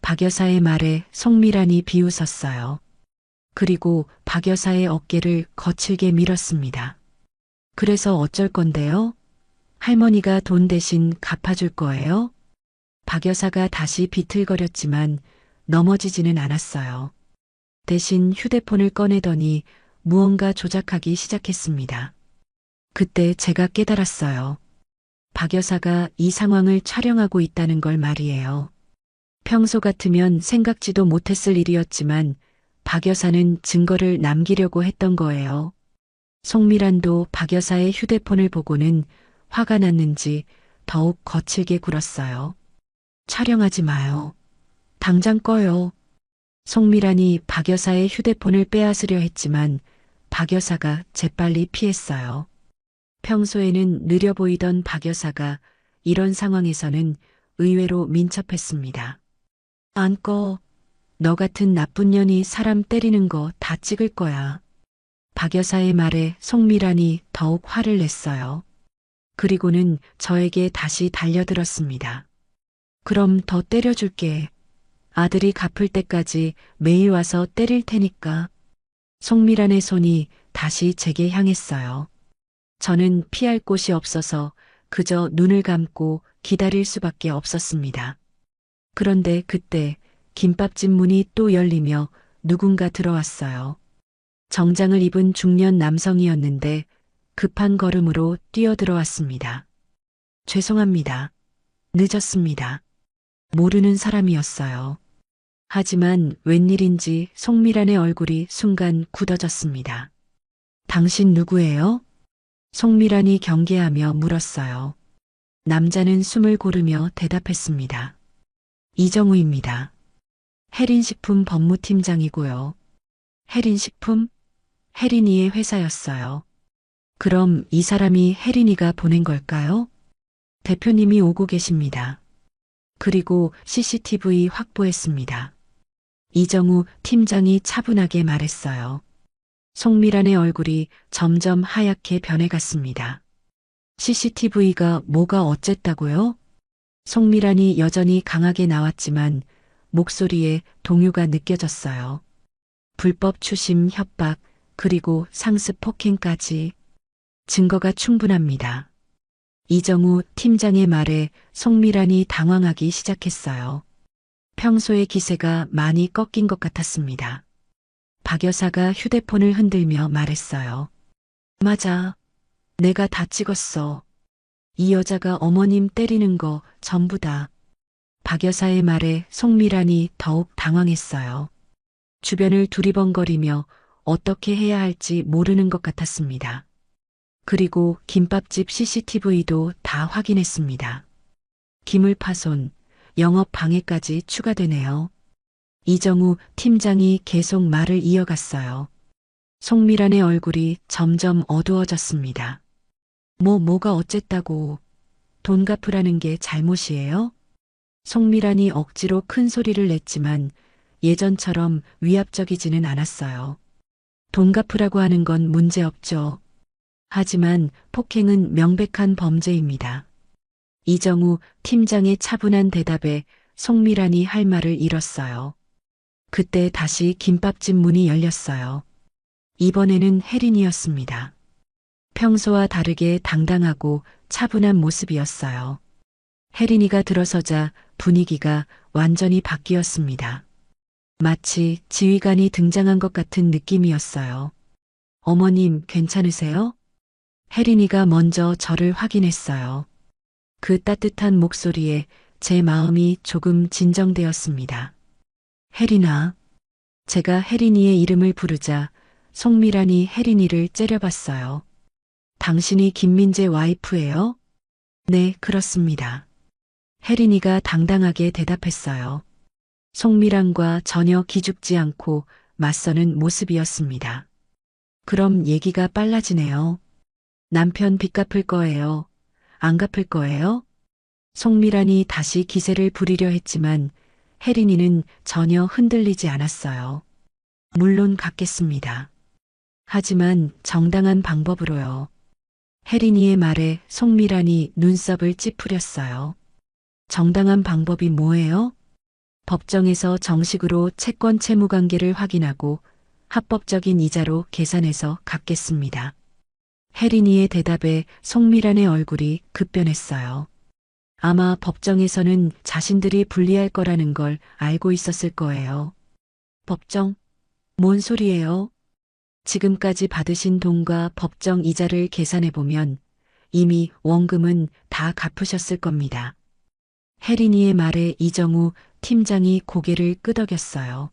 박 여사의 말에 송미란이 비웃었어요. 그리고 박 여사의 어깨를 거칠게 밀었습니다. 그래서 어쩔 건데요? 할머니가 돈 대신 갚아줄 거예요? 박 여사가 다시 비틀거렸지만 넘어지지는 않았어요. 대신 휴대폰을 꺼내더니 무언가 조작하기 시작했습니다. 그때 제가 깨달았어요. 박 여사가 이 상황을 촬영하고 있다는 걸 말이에요. 평소 같으면 생각지도 못했을 일이었지만 박 여사는 증거를 남기려고 했던 거예요. 송미란도 박 여사의 휴대폰을 보고는 화가 났는지 더욱 거칠게 굴었어요. 촬영하지 마요. 당장 꺼요. 송미란이 박 여사의 휴대폰을 빼앗으려 했지만 박 여사가 재빨리 피했어요. 평소에는 느려 보이던 박 여사가 이런 상황에서는 의외로 민첩했습니다. 안 꺼. 너 같은 나쁜 년이 사람 때리는 거 다 찍을 거야. 박 여사의 말에 송미란이 더욱 화를 냈어요. 그리고는 저에게 다시 달려들었습니다. 그럼 더 때려줄게. 아들이 갚을 때까지 매일 와서 때릴 테니까. 송미란의 손이 다시 제게 향했어요. 저는 피할 곳이 없어서 그저 눈을 감고 기다릴 수밖에 없었습니다. 그런데 그때 김밥집 문이 또 열리며 누군가 들어왔어요. 정장을 입은 중년 남성이었는데 급한 걸음으로 뛰어들어왔습니다. 죄송합니다. 늦었습니다. 모르는 사람이었어요. 하지만 웬일인지 송미란의 얼굴이 순간 굳어졌습니다. 당신 누구예요? 송미란이 경계하며 물었어요. 남자는 숨을 고르며 대답했습니다. 이정우입니다. 혜린식품 법무팀장이고요. 혜린식품? 혜린이의 회사였어요. 그럼 이 사람이 혜린이가 보낸 걸까요? 대표님이 오고 계십니다. 그리고 CCTV 확보했습니다. 이정우 팀장이 차분하게 말했어요. 송미란의 얼굴이 점점 하얗게 변해갔습니다. CCTV가 뭐가 어쨌다고요? 송미란이 여전히 강하게 나왔지만 목소리에 동요가 느껴졌어요. 불법 추심 협박 그리고 상습 폭행까지 증거가 충분합니다. 이정우 팀장의 말에 송미란이 당황하기 시작했어요. 평소의 기세가 많이 꺾인 것 같았습니다. 박 여사가 휴대폰을 흔들며 말했어요. 맞아. 내가 다 찍었어. 이 여자가 어머님 때리는 거 전부다. 박 여사의 말에 송미란이 더욱 당황했어요. 주변을 두리번거리며 어떻게 해야 할지 모르는 것 같았습니다. 그리고 김밥집 CCTV도 다 확인했습니다. 기물 파손, 영업 방해까지 추가되네요. 이정우 팀장이 계속 말을 이어갔어요. 송미란의 얼굴이 점점 어두워졌습니다. 뭐가 어쨌다고. 돈 갚으라는 게 잘못이에요? 송미란이 억지로 큰 소리를 냈지만 예전처럼 위압적이지는 않았어요. 돈 갚으라고 하는 건 문제없죠. 하지만 폭행은 명백한 범죄입니다. 이정우 팀장의 차분한 대답에 송미란이 할 말을 잃었어요. 그때 다시 김밥집 문이 열렸어요. 이번에는 혜린이었습니다. 평소와 다르게 당당하고 차분한 모습이었어요. 혜린이가 들어서자 분위기가 완전히 바뀌었습니다. 마치 지휘관이 등장한 것 같은 느낌이었어요. 어머님, 괜찮으세요? 혜린이가 먼저 저를 확인했어요. 그 따뜻한 목소리에 제 마음이 조금 진정되었습니다. 혜린아. 제가 혜린이의 이름을 부르자 송미란이 혜린이를 째려봤어요. 당신이 김민재 와이프예요? 네, 그렇습니다. 혜린이가 당당하게 대답했어요. 송미란과 전혀 기죽지 않고 맞서는 모습이었습니다. 그럼 얘기가 빨라지네요. 남편 빚 갚을 거예요. 안 갚을 거예요? 송미란이 다시 기세를 부리려 했지만 혜린이는 전혀 흔들리지 않았어요. 물론 갚겠습니다. 하지만 정당한 방법으로요. 혜린이의 말에 송미란이 눈썹을 찌푸렸어요. 정당한 방법이 뭐예요? 법정에서 정식으로 채권 채무 관계를 확인하고 합법적인 이자로 계산해서 갚겠습니다. 혜린이의 대답에 송미란의 얼굴이 급변했어요. 아마 법정에서는 자신들이 불리할 거라는 걸 알고 있었을 거예요. 법정? 뭔 소리예요? 지금까지 받으신 돈과 법정 이자를 계산해보면 이미 원금은 다 갚으셨을 겁니다. 혜린이의 말에 이정우 팀장이 고개를 끄덕였어요.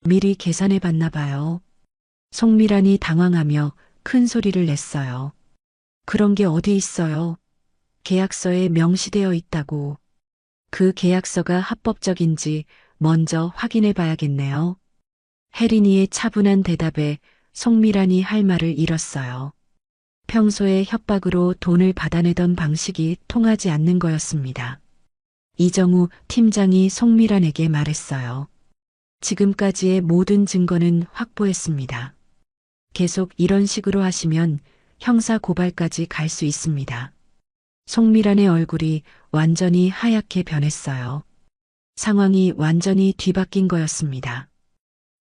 미리 계산해봤나 봐요. 송미란이 당황하며 큰 소리를 냈어요. 그런 게 어디 있어요? 계약서에 명시되어 있다고. 그 계약서가 합법적인지 먼저 확인해 봐야겠네요. 혜린이의 차분한 대답에 송미란이 할 말을 잃었어요. 평소에 협박으로 돈을 받아내던 방식이 통하지 않는 거였습니다. 이정우 팀장이 송미란에게 말했어요. 지금까지의 모든 증거는 확보했습니다. 계속 이런 식으로 하시면 형사 고발까지 갈 수 있습니다. 송미란의 얼굴이 완전히 하얗게 변했어요. 상황이 완전히 뒤바뀐 거였습니다.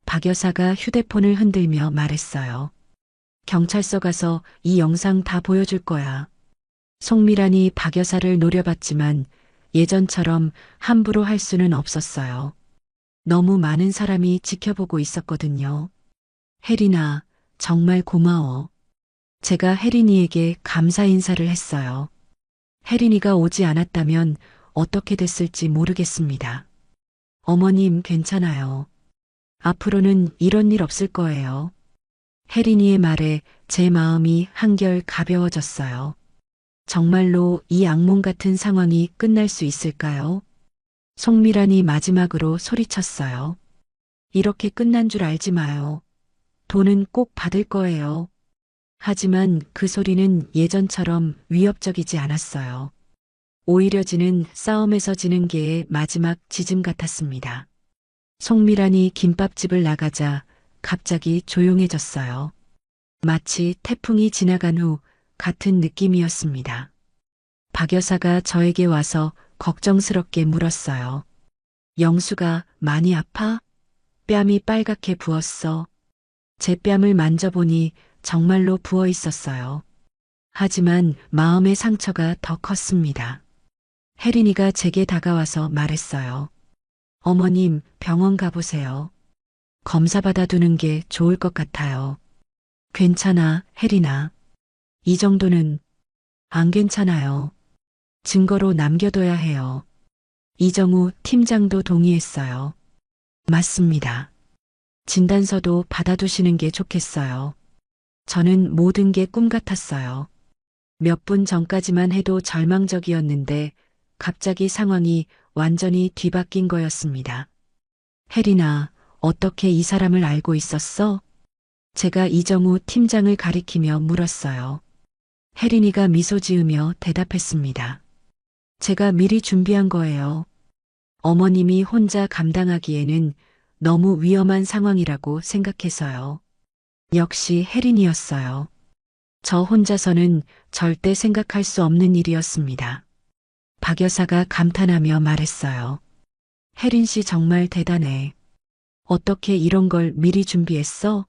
박 여사가 휴대폰을 흔들며 말했어요. 경찰서 가서 이 영상 다 보여줄 거야. 송미란이 박 여사를 노려봤지만 예전처럼 함부로 할 수는 없었어요. 너무 많은 사람이 지켜보고 있었거든요. 혜린아, 정말 고마워. 제가 혜린이에게 감사 인사를 했어요. 혜린이가 오지 않았다면 어떻게 됐을지 모르겠습니다. 어머님 괜찮아요. 앞으로는 이런 일 없을 거예요. 혜린이의 말에 제 마음이 한결 가벼워졌어요. 정말로 이 악몽 같은 상황이 끝날 수 있을까요? 송미란이 마지막으로 소리쳤어요. 이렇게 끝난 줄 알지 마요. 돈은 꼭 받을 거예요. 하지만 그 소리는 예전처럼 위협적이지 않았어요. 오히려 지는 싸움에서 지는 개의 마지막 지짐 같았습니다. 송미란이 김밥집을 나가자 갑자기 조용해졌어요. 마치 태풍이 지나간 후 같은 느낌이었습니다. 박 여사가 저에게 와서 걱정스럽게 물었어요. 영수가 많이 아파? 뺨이 빨갛게 부었어. 제 뺨을 만져보니 정말로 부어 있었어요. 하지만 마음의 상처가 더 컸습니다. 혜린이가 제게 다가와서 말했어요. 어머님, 병원 가보세요. 검사 받아두는 게 좋을 것 같아요. 괜찮아, 혜린아. 이 정도는 안 괜찮아요. 증거로 남겨둬야 해요. 이정우 팀장도 동의했어요. 맞습니다. 진단서도 받아두시는 게 좋겠어요. 저는 모든 게 꿈 같았어요. 몇 분 전까지만 해도 절망적이었는데 갑자기 상황이 완전히 뒤바뀐 거였습니다. 혜린아, 어떻게 이 사람을 알고 있었어? 제가 이정우 팀장을 가리키며 물었어요. 혜린이가 미소 지으며 대답했습니다. 제가 미리 준비한 거예요. 어머님이 혼자 감당하기에는 너무 위험한 상황이라고 생각해서요. 역시 혜린이었어요. 저 혼자서는 절대 생각할 수 없는 일이었습니다. 박 여사가 감탄하며 말했어요. 혜린 씨 정말 대단해. 어떻게 이런 걸 미리 준비했어?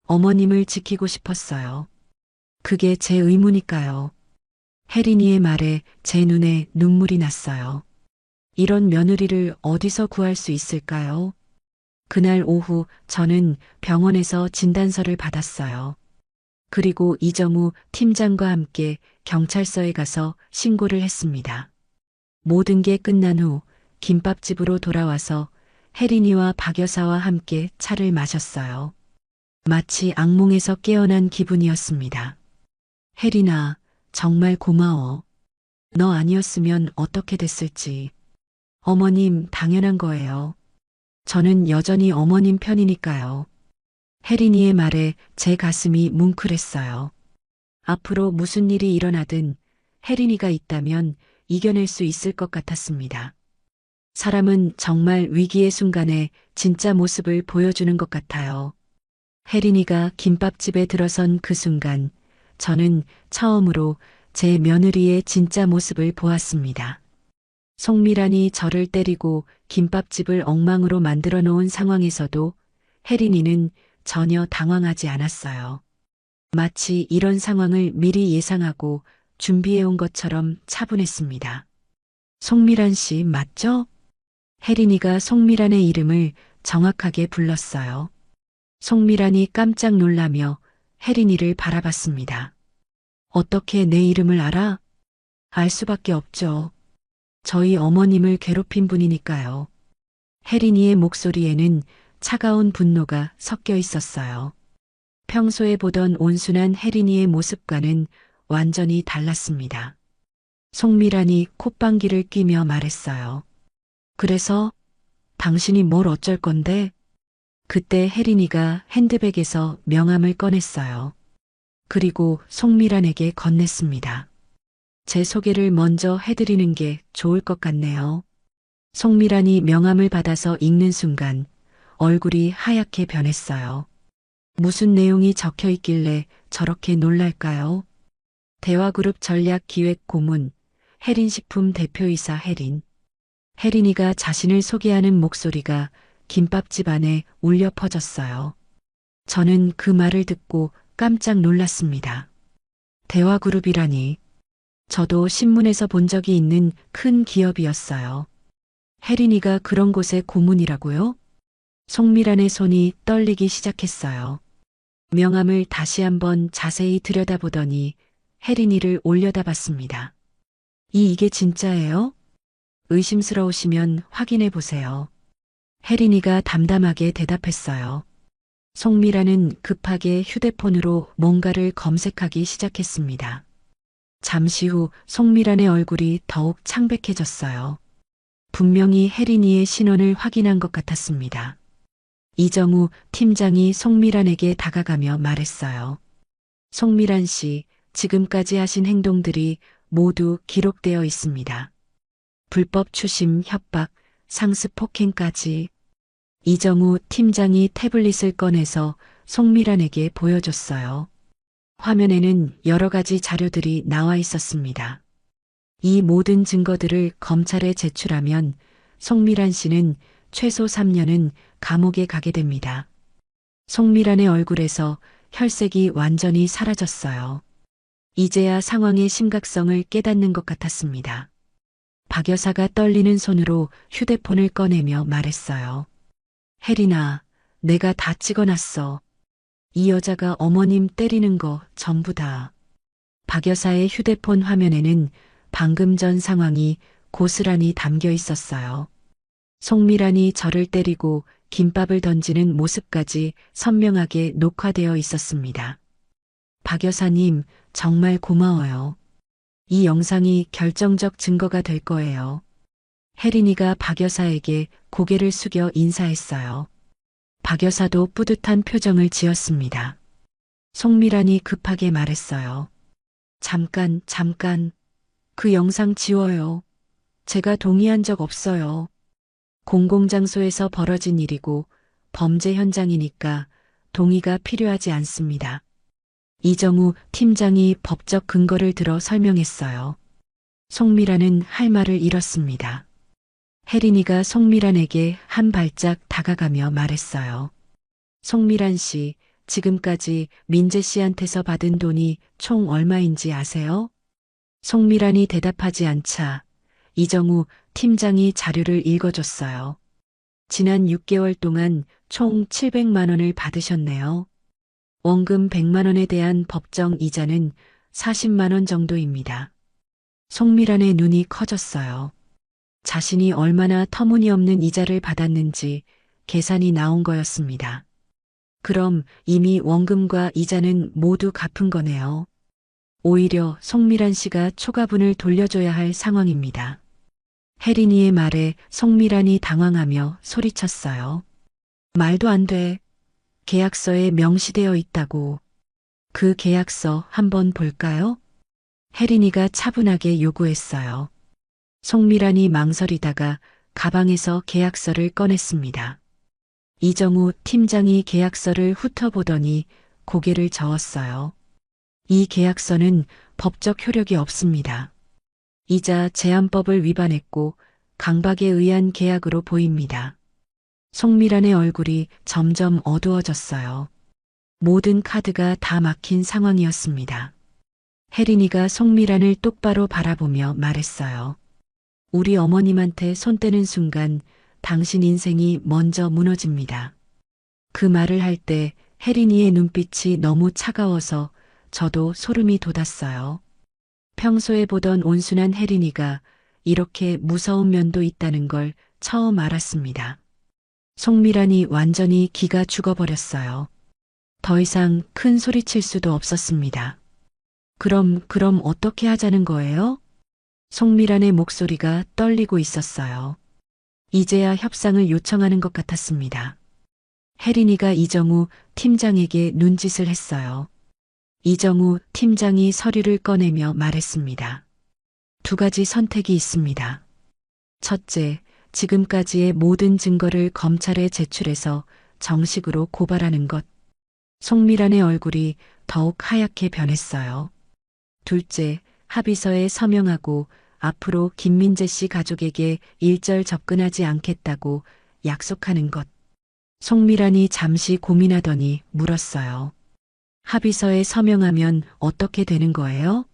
어머님을 지키고 싶었어요. 그게 제 의무니까요. 혜린이의 말에 제 눈에 눈물이 났어요. 이런 며느리를 어디서 구할 수 있을까요? 그날 오후 저는 병원에서 진단서를 받았어요. 그리고 이정우 팀장과 함께 경찰서에 가서 신고를 했습니다. 모든 게 끝난 후 김밥집으로 돌아와서 혜린이와 박 여사와 함께 차를 마셨어요. 마치 악몽에서 깨어난 기분이었습니다. 혜린아, 정말 고마워. 너 아니었으면 어떻게 됐을지. 어머님, 당연한 거예요. 저는 여전히 어머님 편이니까요. 혜린이의 말에 제 가슴이 뭉클했어요. 앞으로 무슨 일이 일어나든 혜린이가 있다면 이겨낼 수 있을 것 같았습니다. 사람은 정말 위기의 순간에 진짜 모습을 보여주는 것 같아요. 혜린이가 김밥집에 들어선 그 순간 저는 처음으로 제 며느리의 진짜 모습을 보았습니다. 송미란이 저를 때리고 김밥집을 엉망으로 만들어 놓은 상황에서도 혜린이는 전혀 당황하지 않았어요. 마치 이런 상황을 미리 예상하고 준비해온 것처럼 차분했습니다. 송미란 씨 맞죠? 혜린이가 송미란의 이름을 정확하게 불렀어요. 송미란이 깜짝 놀라며 혜린이를 바라봤습니다. 어떻게 내 이름을 알아? 알 수밖에 없죠. 저희 어머님을 괴롭힌 분이니까요. 혜린이의 목소리에는 차가운 분노가 섞여 있었어요. 평소에 보던 온순한 혜린이의 모습과는 완전히 달랐습니다. 송미란이 콧방귀를 뀌며 말했어요. 그래서 당신이 뭘 어쩔 건데? 그때 혜린이가 핸드백에서 명함을 꺼냈어요. 그리고 송미란에게 건넸습니다. 제 소개를 먼저 해드리는 게 좋을 것 같네요. 송미란이 명함을 받아서 읽는 순간 얼굴이 하얗게 변했어요. 무슨 내용이 적혀 있길래 저렇게 놀랄까요? 대화그룹 전략기획고문 혜린식품 대표이사 혜린. 혜린이가 자신을 소개하는 목소리가 김밥집 안에 울려 퍼졌어요. 저는 그 말을 듣고 깜짝 놀랐습니다. 대화그룹이라니. 저도 신문에서 본 적이 있는 큰 기업이었어요. 혜린이가 그런 곳의 고문이라고요? 송미란의 손이 떨리기 시작했어요. 명함을 다시 한번 자세히 들여다보더니 혜린이를 올려다봤습니다. 이게 진짜예요? 의심스러우시면 확인해 보세요. 혜린이가 담담하게 대답했어요. 송미란은 급하게 휴대폰으로 뭔가를 검색하기 시작했습니다. 잠시 후 송미란의 얼굴이 더욱 창백해졌어요. 분명히 혜린이의 신원을 확인한 것 같았습니다. 이정우 팀장이 송미란에게 다가가며 말했어요. 송미란 씨, 지금까지 하신 행동들이 모두 기록되어 있습니다. 불법 추심, 협박, 상습 폭행까지. 이정우 팀장이 태블릿을 꺼내서 송미란에게 보여줬어요. 화면에는 여러 가지 자료들이 나와 있었습니다. 이 모든 증거들을 검찰에 제출하면 송미란 씨는 최소 3년은 감옥에 가게 됩니다. 송미란의 얼굴에서 혈색이 완전히 사라졌어요. 이제야 상황의 심각성을 깨닫는 것 같았습니다. 박 여사가 떨리는 손으로 휴대폰을 꺼내며 말했어요. 혜린아, 내가 다 찍어놨어. 이 여자가 어머님 때리는 거 전부 다. 박 여사의 휴대폰 화면에는 방금 전 상황이 고스란히 담겨 있었어요. 송미란이 저를 때리고 김밥을 던지는 모습까지 선명하게 녹화되어 있었습니다. 박 여사님, 정말 고마워요. 이 영상이 결정적 증거가 될 거예요. 혜린이가 박 여사에게 고개를 숙여 인사했어요. 박 여사도 뿌듯한 표정을 지었습니다. 송미란이 급하게 말했어요. 잠깐. 그 영상 지워요. 제가 동의한 적 없어요. 공공장소에서 벌어진 일이고 범죄 현장이니까 동의가 필요하지 않습니다. 이정우 팀장이 법적 근거를 들어 설명했어요. 송미란은 할 말을 잃었습니다. 혜린이가 송미란에게 한 발짝 다가가며 말했어요. 송미란 씨, 지금까지 민재 씨한테서 받은 돈이 총 얼마인지 아세요? 송미란이 대답하지 않자 이정우 팀장이 자료를 읽어줬어요. 지난 6개월 동안 총 700만 원을 받으셨네요. 원금 100만 원에 대한 법정 이자는 40만 원 정도입니다. 송미란의 눈이 커졌어요. 자신이 얼마나 터무니없는 이자를 받았는지 계산이 나온 거였습니다. 그럼 이미 원금과 이자는 모두 갚은 거네요. 오히려 송미란 씨가 초과분을 돌려줘야 할 상황입니다. 혜린이의 말에 송미란이 당황하며 소리쳤어요. 말도 안 돼. 계약서에 명시되어 있다고. 그 계약서 한번 볼까요? 혜린이가 차분하게 요구했어요. 송미란이 망설이다가 가방에서 계약서를 꺼냈습니다. 이정우 팀장이 계약서를 훑어보더니 고개를 저었어요. 이 계약서는 법적 효력이 없습니다. 이자 제한법을 위반했고 강박에 의한 계약으로 보입니다. 송미란의 얼굴이 점점 어두워졌어요. 모든 카드가 다 막힌 상황이었습니다. 혜린이가 송미란을 똑바로 바라보며 말했어요. 우리 어머님한테 손 떼는 순간 당신 인생이 먼저 무너집니다. 그 말을 할 때 혜린이의 눈빛이 너무 차가워서 저도 소름이 돋았어요. 평소에 보던 온순한 혜린이가 이렇게 무서운 면도 있다는 걸 처음 알았습니다. 송미란이 완전히 기가 죽어버렸어요. 더 이상 큰 소리 칠 수도 없었습니다. 그럼 어떻게 하자는 거예요? 송미란의 목소리가 떨리고 있었어요. 이제야 협상을 요청하는 것 같았습니다. 혜린이가 이정우 팀장에게 눈짓을 했어요. 이정우 팀장이 서류를 꺼내며 말했습니다. 두 가지 선택이 있습니다. 첫째, 지금까지의 모든 증거를 검찰에 제출해서 정식으로 고발하는 것. 송미란의 얼굴이 더욱 하얗게 변했어요. 둘째, 합의서에 서명하고 앞으로 김민재 씨 가족에게 일절 접근하지 않겠다고 약속하는 것. 송미란이 잠시 고민하더니 물었어요. 합의서에 서명하면 어떻게 되는 거예요?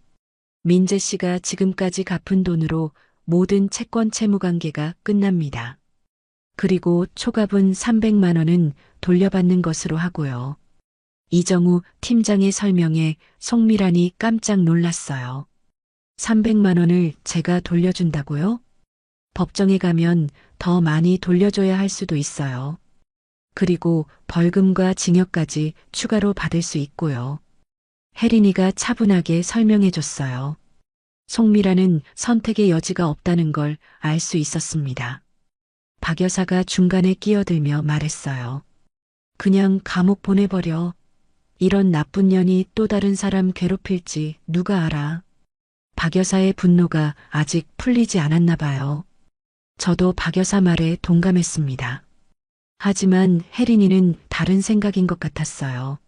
민재 씨가 지금까지 갚은 돈으로 모든 채권 채무 관계가 끝납니다. 그리고 초과분 300만 원은 돌려받는 것으로 하고요. 이정우 팀장의 설명에 송미란이 깜짝 놀랐어요. 300만 원을 제가 돌려준다고요? 법정에 가면 더 많이 돌려줘야 할 수도 있어요. 그리고 벌금과 징역까지 추가로 받을 수 있고요. 혜린이가 차분하게 설명해 줬어요. 송미란은 선택의 여지가 없다는 걸 알 수 있었습니다. 박 여사가 중간에 끼어들며 말했어요. 그냥 감옥 보내버려. 이런 나쁜 년이 또 다른 사람 괴롭힐지 누가 알아. 박 여사의 분노가 아직 풀리지 않았나 봐요. 저도 박 여사 말에 동감했습니다. 하지만 혜린이는 다른 생각인 것 같았어요.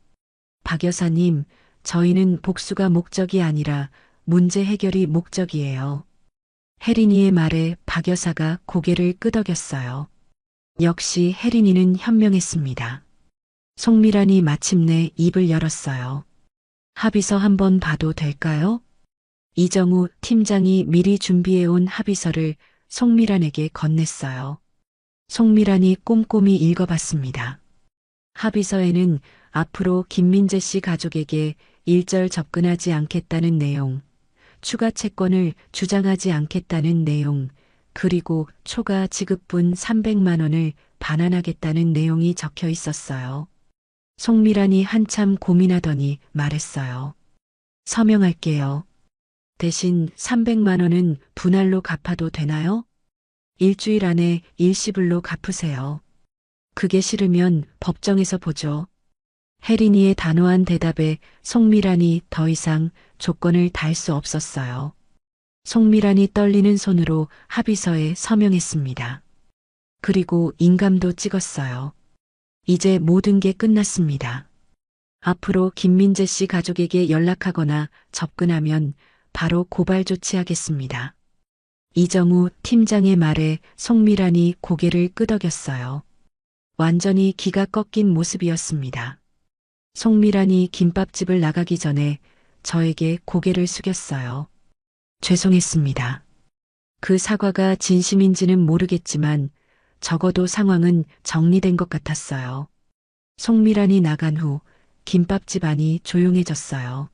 박 여사님, 저희는 복수가 목적이 아니라 문제 해결이 목적이에요. 혜린이의 말에 박 여사가 고개를 끄덕였어요. 역시 혜린이는 현명했습니다. 송미란이 마침내 입을 열었어요. 합의서 한번 봐도 될까요? 이정우 팀장이 미리 준비해온 합의서를 송미란에게 건넸어요. 송미란이 꼼꼼히 읽어봤습니다. 합의서에는 앞으로 김민재 씨 가족에게 일절 접근하지 않겠다는 내용, 추가 채권을 주장하지 않겠다는 내용, 그리고 초과 지급분 300만 원을 반환하겠다는 내용이 적혀 있었어요. 송미란이 한참 고민하더니 말했어요. 서명할게요. 대신 300만 원은 분할로 갚아도 되나요? 일주일 안에 일시불로 갚으세요. 그게 싫으면 법정에서 보죠. 혜린이의 단호한 대답에 송미란이 더 이상 조건을 달 수 없었어요. 송미란이 떨리는 손으로 합의서에 서명했습니다. 그리고 인감도 찍었어요. 이제 모든 게 끝났습니다. 앞으로 김민재 씨 가족에게 연락하거나 접근하면 바로 고발 조치하겠습니다. 이정우 팀장의 말에 송미란이 고개를 끄덕였어요. 완전히 기가 꺾인 모습이었습니다. 송미란이 김밥집을 나가기 전에 저에게 고개를 숙였어요. 죄송했습니다. 그 사과가 진심인지는 모르겠지만 적어도 상황은 정리된 것 같았어요. 송미란이 나간 후 김밥집 안이 조용해졌어요.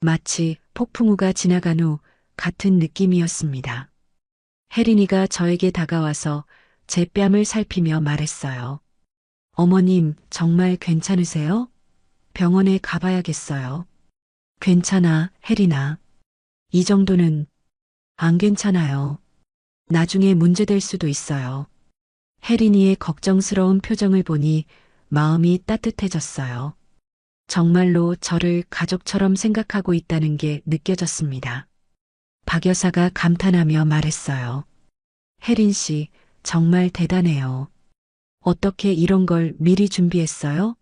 마치 폭풍우가 지나간 후 같은 느낌이었습니다. 혜린이가 저에게 다가와서 제 뺨을 살피며 말했어요. 어머님, 정말 괜찮으세요? 병원에 가봐야겠어요. 괜찮아, 혜린아. 이 정도는 안 괜찮아요. 나중에 문제될 수도 있어요. 혜린이의 걱정스러운 표정을 보니 마음이 따뜻해졌어요. 정말로 저를 가족처럼 생각하고 있다는 게 느껴졌습니다. 박 여사가 감탄하며 말했어요. 혜린 씨, 정말 대단해요. 어떻게 이런 걸 미리 준비했어요?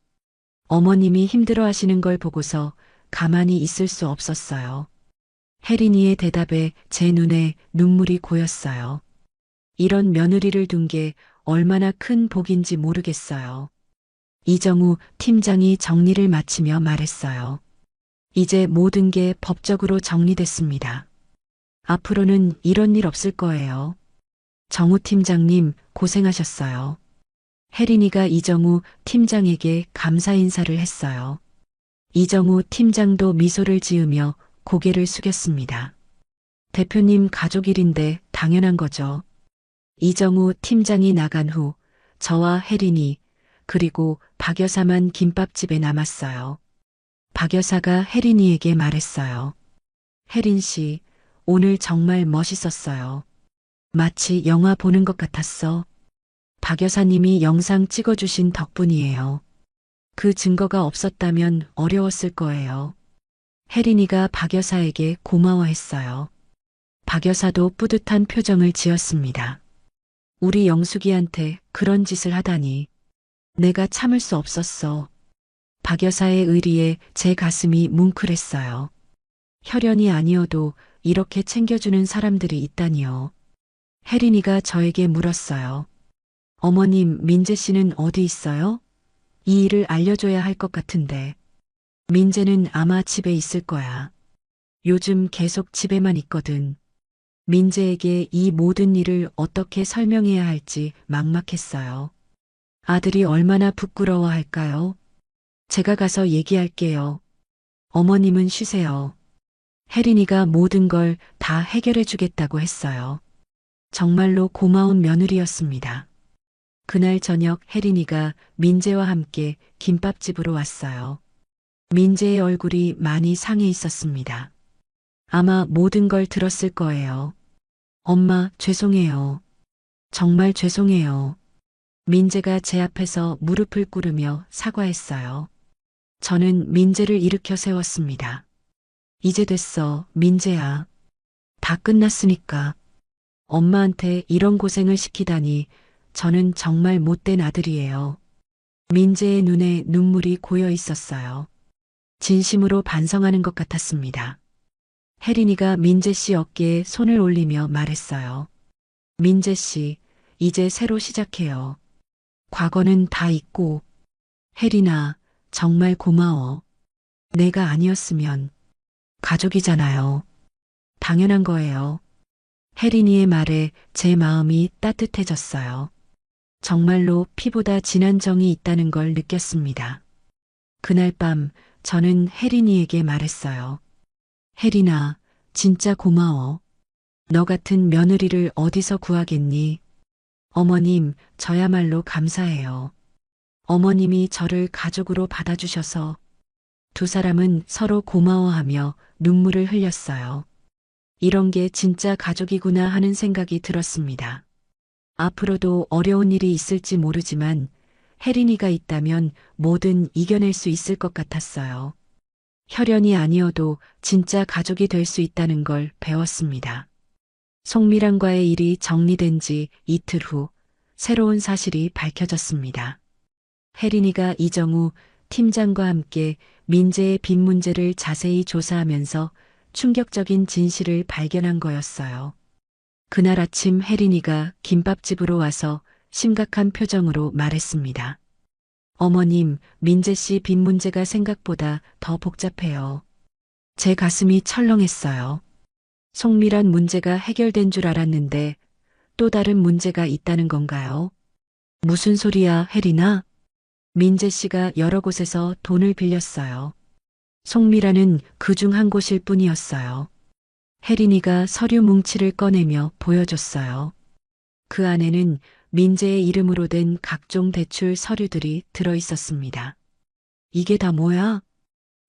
어머님이 힘들어 하시는 걸 보고서 가만히 있을 수 없었어요. 혜린이의 대답에 제 눈에 눈물이 고였어요. 이런 며느리를 둔 게 얼마나 큰 복인지 모르겠어요. 이정우 팀장이 정리를 마치며 말했어요. 이제 모든 게 법적으로 정리됐습니다. 앞으로는 이런 일 없을 거예요. 정우 팀장님 고생하셨어요. 혜린이가 이정우 팀장에게 감사 인사를 했어요. 이정우 팀장도 미소를 지으며 고개를 숙였습니다. 대표님 가족 일인데 당연한 거죠. 이정우 팀장이 나간 후 저와 혜린이 그리고 박 여사만 김밥집에 남았어요. 박 여사가 혜린이에게 말했어요. 혜린 씨, 오늘 정말 멋있었어요. 마치 영화 보는 것 같았어. 박 여사님이 영상 찍어주신 덕분이에요. 그 증거가 없었다면 어려웠을 거예요. 혜린이가 박 여사에게 고마워했어요. 박 여사도 뿌듯한 표정을 지었습니다. 우리 영숙이한테 그런 짓을 하다니. 내가 참을 수 없었어. 박 여사의 의리에 제 가슴이 뭉클했어요. 혈연이 아니어도 이렇게 챙겨주는 사람들이 있다니요. 혜린이가 저에게 물었어요. 어머님, 민재 씨는 어디 있어요? 이 일을 알려줘야 할 것 같은데. 민재는 아마 집에 있을 거야. 요즘 계속 집에만 있거든. 민재에게 이 모든 일을 어떻게 설명해야 할지 막막했어요. 아들이 얼마나 부끄러워할까요? 제가 가서 얘기할게요. 어머님은 쉬세요. 혜린이가 모든 걸 다 해결해 주겠다고 했어요. 정말로 고마운 며느리였습니다. 그날 저녁 혜린이가 민재와 함께 김밥집으로 왔어요. 민재의 얼굴이 많이 상해 있었습니다. 아마 모든 걸 들었을 거예요. 엄마, 죄송해요. 정말 죄송해요. 민재가 제 앞에서 무릎을 꿇으며 사과했어요. 저는 민재를 일으켜 세웠습니다. 이제 됐어, 민재야. 다 끝났으니까. 엄마한테 이런 고생을 시키다니 저는 정말 못된 아들이에요. 민재의 눈에 눈물이 고여 있었어요. 진심으로 반성하는 것 같았습니다. 혜린이가 민재 씨 어깨에 손을 올리며 말했어요. 민재 씨, 이제 새로 시작해요. 과거는 다 잊고. 혜린아, 정말 고마워. 내가 아니었으면. 가족이잖아요. 당연한 거예요. 혜린이의 말에 제 마음이 따뜻해졌어요. 정말로 피보다 진한 정이 있다는 걸 느꼈습니다. 그날 밤 저는 혜린이에게 말했어요. 혜린아, 진짜 고마워. 너 같은 며느리를 어디서 구하겠니? 어머님, 저야말로 감사해요. 어머님이 저를 가족으로 받아주셔서. 두 사람은 서로 고마워하며 눈물을 흘렸어요. 이런 게 진짜 가족이구나 하는 생각이 들었습니다. 앞으로도 어려운 일이 있을지 모르지만 혜린이가 있다면 뭐든 이겨낼 수 있을 것 같았어요. 혈연이 아니어도 진짜 가족이 될 수 있다는 걸 배웠습니다. 송미랑과의 일이 정리된 지 이틀 후 새로운 사실이 밝혀졌습니다. 혜린이가 이정우 팀장과 함께 민재의 빚 문제를 자세히 조사하면서 충격적인 진실을 발견한 거였어요. 그날 아침 혜린이가 김밥집으로 와서 심각한 표정으로 말했습니다. 어머님, 민재 씨 빚 문제가 생각보다 더 복잡해요. 제 가슴이 철렁했어요. 송미란 문제가 해결된 줄 알았는데 또 다른 문제가 있다는 건가요? 무슨 소리야, 혜린아? 민재 씨가 여러 곳에서 돈을 빌렸어요. 송미라는 그중 한 곳일 뿐이었어요. 혜린이가 서류 뭉치를 꺼내며 보여줬어요. 그 안에는 민재의 이름으로 된 각종 대출 서류들이 들어 있었습니다. 이게 다 뭐야?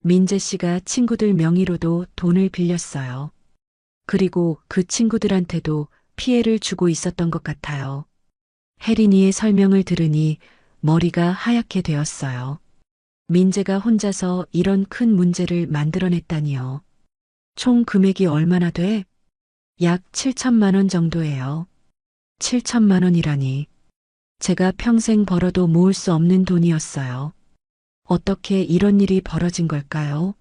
민재 씨가 친구들 명의로도 돈을 빌렸어요. 그리고 그 친구들한테도 피해를 주고 있었던 것 같아요. 혜린이의 설명을 들으니 머리가 하얗게 되었어요. 민재가 혼자서 이런 큰 문제를 만들어냈다니요. 총 금액이 얼마나 돼? 약 7천만 원 정도예요. 7천만 원이라니. 제가 평생 벌어도 모을 수 없는 돈이었어요. 어떻게 이런 일이 벌어진 걸까요?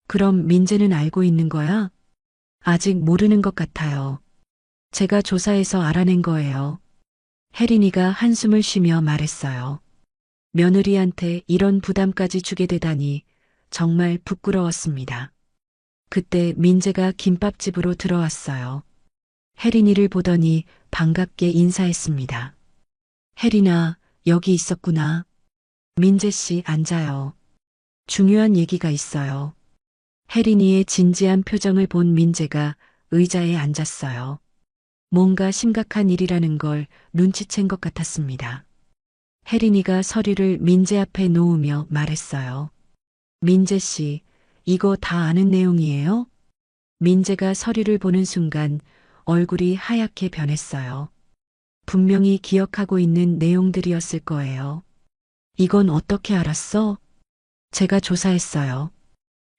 그럼 민재는 알고 있는 거야? 아직 모르는 것 같아요. 제가 조사해서 알아낸 거예요. 혜린이가 한숨을 쉬며 말했어요. 며느리한테 이런 부담까지 주게 되다니 정말 부끄러웠습니다. 그때 민재가 김밥집으로 들어왔어요. 혜린이를 보더니 반갑게 인사했습니다. 혜린아, 여기 있었구나. 민재 씨 앉아요. 중요한 얘기가 있어요. 혜린이의 진지한 표정을 본 민재가 의자에 앉았어요. 뭔가 심각한 일이라는 걸 눈치챈 것 같았습니다. 혜린이가 서류를 민재 앞에 놓으며 말했어요. 민재 씨, 이거 다 아는 내용이에요? 민재가 서류를 보는 순간 얼굴이 하얗게 변했어요. 분명히 기억하고 있는 내용들이었을 거예요. 이건 어떻게 알았어? 제가 조사했어요.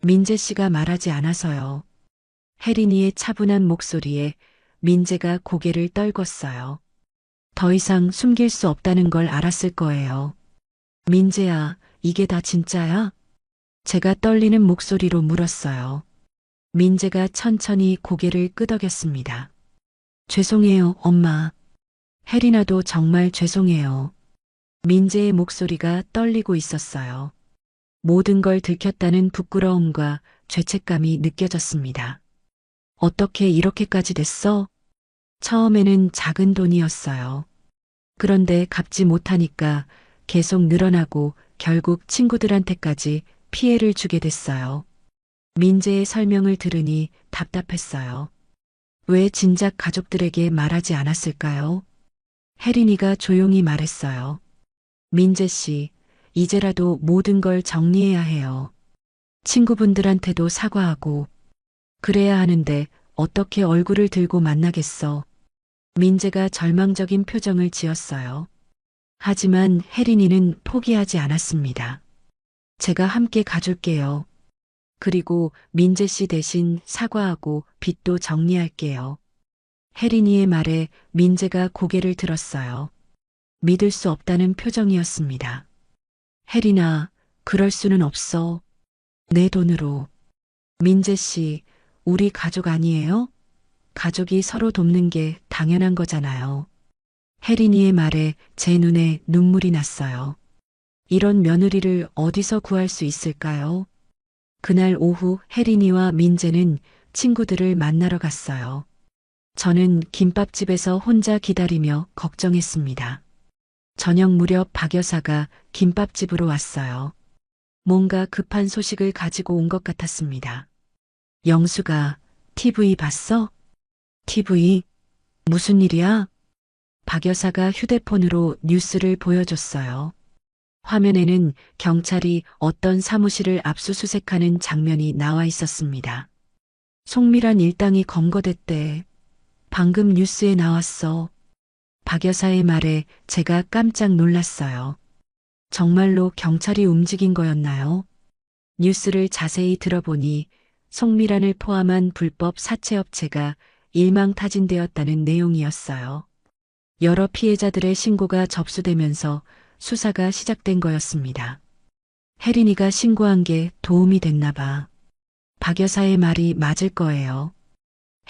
민재 씨가 말하지 않아서요. 혜린이의 차분한 목소리에 민재가 고개를 떨궜어요. 더 이상 숨길 수 없다는 걸 알았을 거예요. 민재야, 이게 다 진짜야? 제가 떨리는 목소리로 물었어요. 민재가 천천히 고개를 끄덕였습니다. 죄송해요, 엄마. 혜린아도 정말 죄송해요. 민재의 목소리가 떨리고 있었어요. 모든 걸 들켰다는 부끄러움과 죄책감이 느껴졌습니다. 어떻게 이렇게까지 됐어? 처음에는 작은 돈이었어요. 그런데 갚지 못하니까 계속 늘어나고 결국 친구들한테까지 피해를 주게 됐어요. 민재의 설명을 들으니 답답했어요. 왜 진작 가족들에게 말하지 않았을까요? 혜린이가 조용히 말했어요. 민재 씨, 이제라도 모든 걸 정리해야 해요. 친구분들한테도 사과하고 그래야 하는데 어떻게 얼굴을 들고 만나겠어. 민재가 절망적인 표정을 지었어요. 하지만 혜린이는 포기하지 않았습니다. 제가 함께 가줄게요. 그리고 민재 씨 대신 사과하고 빚도 정리할게요. 혜린이의 말에 민재가 고개를 들었어요. 믿을 수 없다는 표정이었습니다. 혜린아, 그럴 수는 없어. 내 돈으로. 민재 씨, 우리 가족 아니에요? 가족이 서로 돕는 게 당연한 거잖아요. 혜린이의 말에 제 눈에 눈물이 났어요. 이런 며느리를 어디서 구할 수 있을까요? 그날 오후 혜린이와 민재는 친구들을 만나러 갔어요. 저는 김밥집에서 혼자 기다리며 걱정했습니다. 저녁 무렵 박 여사가 김밥집으로 왔어요. 뭔가 급한 소식을 가지고 온 것 같았습니다. 영수가 TV 봤어? TV? 무슨 일이야? 박 여사가 휴대폰으로 뉴스를 보여줬어요. 화면에는 경찰이 어떤 사무실을 압수수색하는 장면이 나와 있었습니다. 송미란 일당이 검거됐대. 방금 뉴스에 나왔어. 박 여사의 말에 제가 깜짝 놀랐어요. 정말로 경찰이 움직인 거였나요? 뉴스를 자세히 들어보니 송미란을 포함한 불법 사채업체가 일망타진되었다는 내용이었어요. 여러 피해자들의 신고가 접수되면서 수사가 시작된 거였습니다. 혜린이가 신고한 게 도움이 됐나 봐. 박 여사의 말이 맞을 거예요.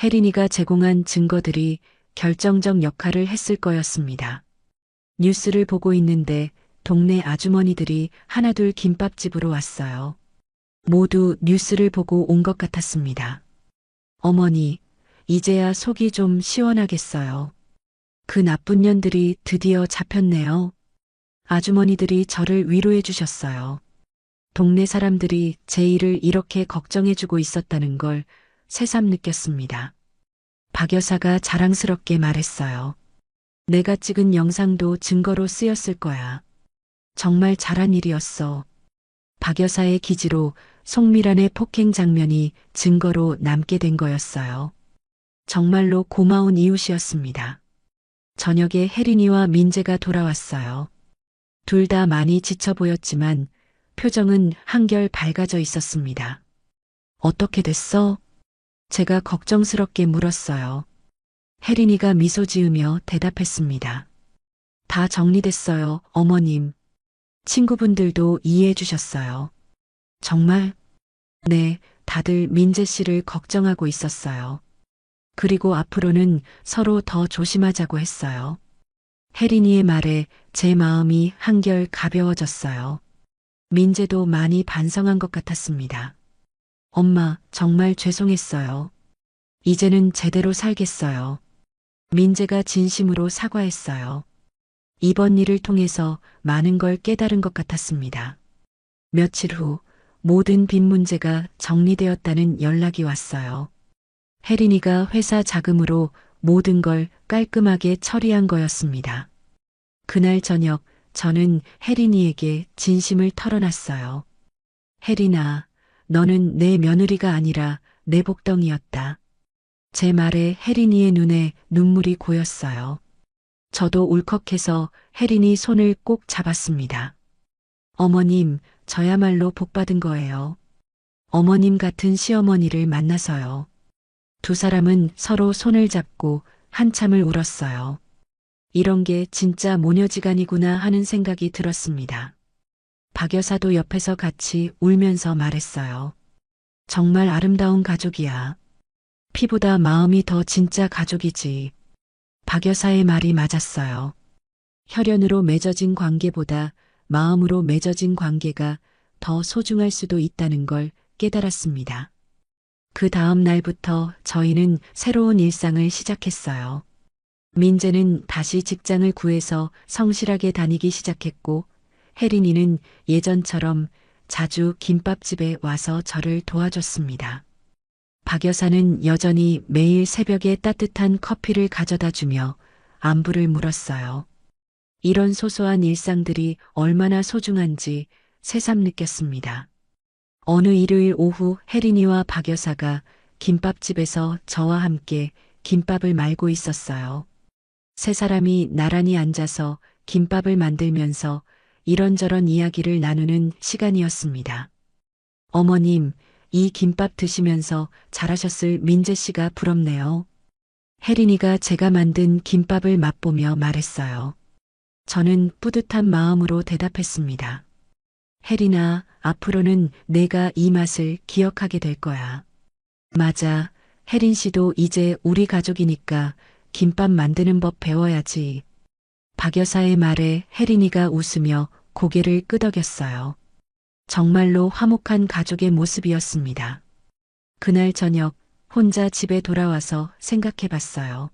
혜린이가 제공한 증거들이 결정적 역할을 했을 거였습니다. 뉴스를 보고 있는데 동네 아주머니들이 하나둘 김밥집으로 왔어요. 모두 뉴스를 보고 온 것 같았습니다. 어머니, 이제야 속이 좀 시원하겠어요. 그 나쁜 년들이 드디어 잡혔네요. 아주머니들이 저를 위로해 주셨어요. 동네 사람들이 제 일을 이렇게 걱정해주고 있었다는 걸 새삼 느꼈습니다. 박 여사가 자랑스럽게 말했어요. 내가 찍은 영상도 증거로 쓰였을 거야. 정말 잘한 일이었어. 박 여사의 기지로 송미란의 폭행 장면이 증거로 남게 된 거였어요. 정말로 고마운 이웃이었습니다. 저녁에 혜린이와 민재가 돌아왔어요. 둘 다 많이 지쳐 보였지만 표정은 한결 밝아져 있었습니다. 어떻게 됐어? 제가 걱정스럽게 물었어요. 혜린이가 미소 지으며 대답했습니다. 다 정리됐어요, 어머님. 친구분들도 이해해 주셨어요. 정말? 네, 다들 민재 씨를 걱정하고 있었어요. 그리고 앞으로는 서로 더 조심하자고 했어요. 혜린이의 말에 제 마음이 한결 가벼워졌어요. 민재도 많이 반성한 것 같았습니다. 엄마, 정말 죄송했어요. 이제는 제대로 살겠어요. 민재가 진심으로 사과했어요. 이번 일을 통해서 많은 걸 깨달은 것 같았습니다. 며칠 후 모든 빚 문제가 정리되었다는 연락이 왔어요. 혜린이가 회사 자금으로 모든 걸 깔끔하게 처리한 거였습니다. 그날 저녁 저는 혜린이에게 진심을 털어놨어요. 혜린아, 너는 내 며느리가 아니라 내 복덩이였다. 제 말에 혜린이의 눈에 눈물이 고였어요. 저도 울컥해서 혜린이 손을 꼭 잡았습니다. 어머님, 저야말로 복받은 거예요. 어머님 같은 시어머니를 만나서요. 두 사람은 서로 손을 잡고 한참을 울었어요. 이런 게 진짜 모녀지간이구나 하는 생각이 들었습니다. 박 여사도 옆에서 같이 울면서 말했어요. 정말 아름다운 가족이야. 피보다 마음이 더 진짜 가족이지. 박 여사의 말이 맞았어요. 혈연으로 맺어진 관계보다 마음으로 맺어진 관계가 더 소중할 수도 있다는 걸 깨달았습니다. 그 다음 날부터 저희는 새로운 일상을 시작했어요. 민재는 다시 직장을 구해서 성실하게 다니기 시작했고, 혜린이는 예전처럼 자주 김밥집에 와서 저를 도와줬습니다. 박 여사는 여전히 매일 새벽에 따뜻한 커피를 가져다 주며 안부를 물었어요. 이런 소소한 일상들이 얼마나 소중한지 새삼 느꼈습니다. 어느 일요일 오후 혜린이와 박 여사가 김밥집에서 저와 함께 김밥을 말고 있었어요. 세 사람이 나란히 앉아서 김밥을 만들면서 이런저런 이야기를 나누는 시간이었습니다. 어머님, 이 김밥 드시면서 잘하셨을 민재 씨가 부럽네요. 혜린이가 제가 만든 김밥을 맛보며 말했어요. 저는 뿌듯한 마음으로 대답했습니다. 혜린아, 앞으로는 내가 이 맛을 기억하게 될 거야. 맞아. 혜린 씨도 이제 우리 가족이니까 김밥 만드는 법 배워야지. 박 여사의 말에 혜린이가 웃으며 고개를 끄덕였어요. 정말로 화목한 가족의 모습이었습니다. 그날 저녁 혼자 집에 돌아와서 생각해 봤어요.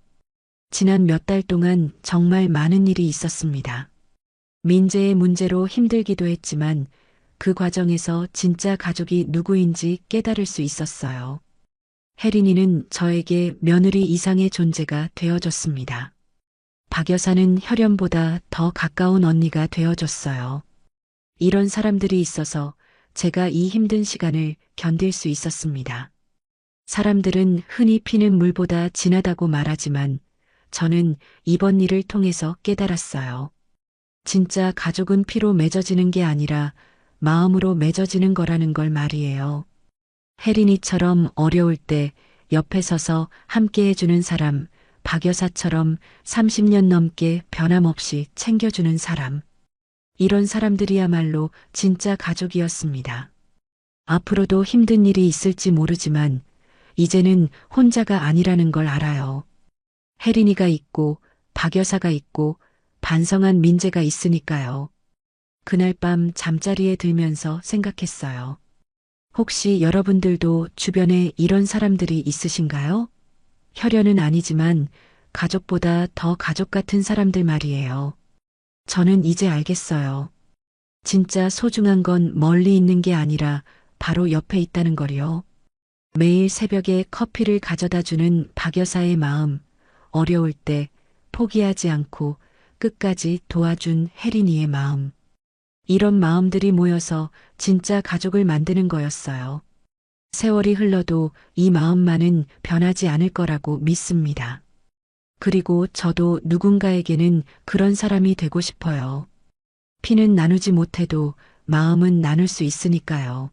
지난 몇 달 동안 정말 많은 일이 있었습니다. 민재의 문제로 힘들기도 했지만 그 과정에서 진짜 가족이 누구인지 깨달을 수 있었어요. 혜린이는 저에게 며느리 이상의 존재가 되어줬습니다. 박 여사는 혈연보다 더 가까운 언니가 되어줬어요. 이런 사람들이 있어서 제가 이 힘든 시간을 견딜 수 있었습니다. 사람들은 흔히 피는 물보다 진하다고 말하지만 저는 이번 일을 통해서 깨달았어요. 진짜 가족은 피로 맺어지는 게 아니라 마음으로 맺어지는 거라는 걸 말이에요. 혜린이처럼 어려울 때 옆에 서서 함께 해주는 사람, 박 여사처럼 30년 넘게 변함없이 챙겨주는 사람. 이런 사람들이야말로 진짜 가족이었습니다. 앞으로도 힘든 일이 있을지 모르지만 이제는 혼자가 아니라는 걸 알아요. 혜린이가 있고 박 여사가 있고 반성한 민재가 있으니까요. 그날 밤 잠자리에 들면서 생각했어요. 혹시 여러분들도 주변에 이런 사람들이 있으신가요? 혈연은 아니지만 가족보다 더 가족 같은 사람들 말이에요. 저는 이제 알겠어요. 진짜 소중한 건 멀리 있는 게 아니라 바로 옆에 있다는 거요. 매일 새벽에 커피를 가져다 주는 박 여사의 마음, 어려울 때 포기하지 않고 끝까지 도와준 혜린이의 마음. 이런 마음들이 모여서 진짜 가족을 만드는 거였어요. 세월이 흘러도 이 마음만은 변하지 않을 거라고 믿습니다. 그리고 저도 누군가에게는 그런 사람이 되고 싶어요. 피는 나누지 못해도 마음은 나눌 수 있으니까요.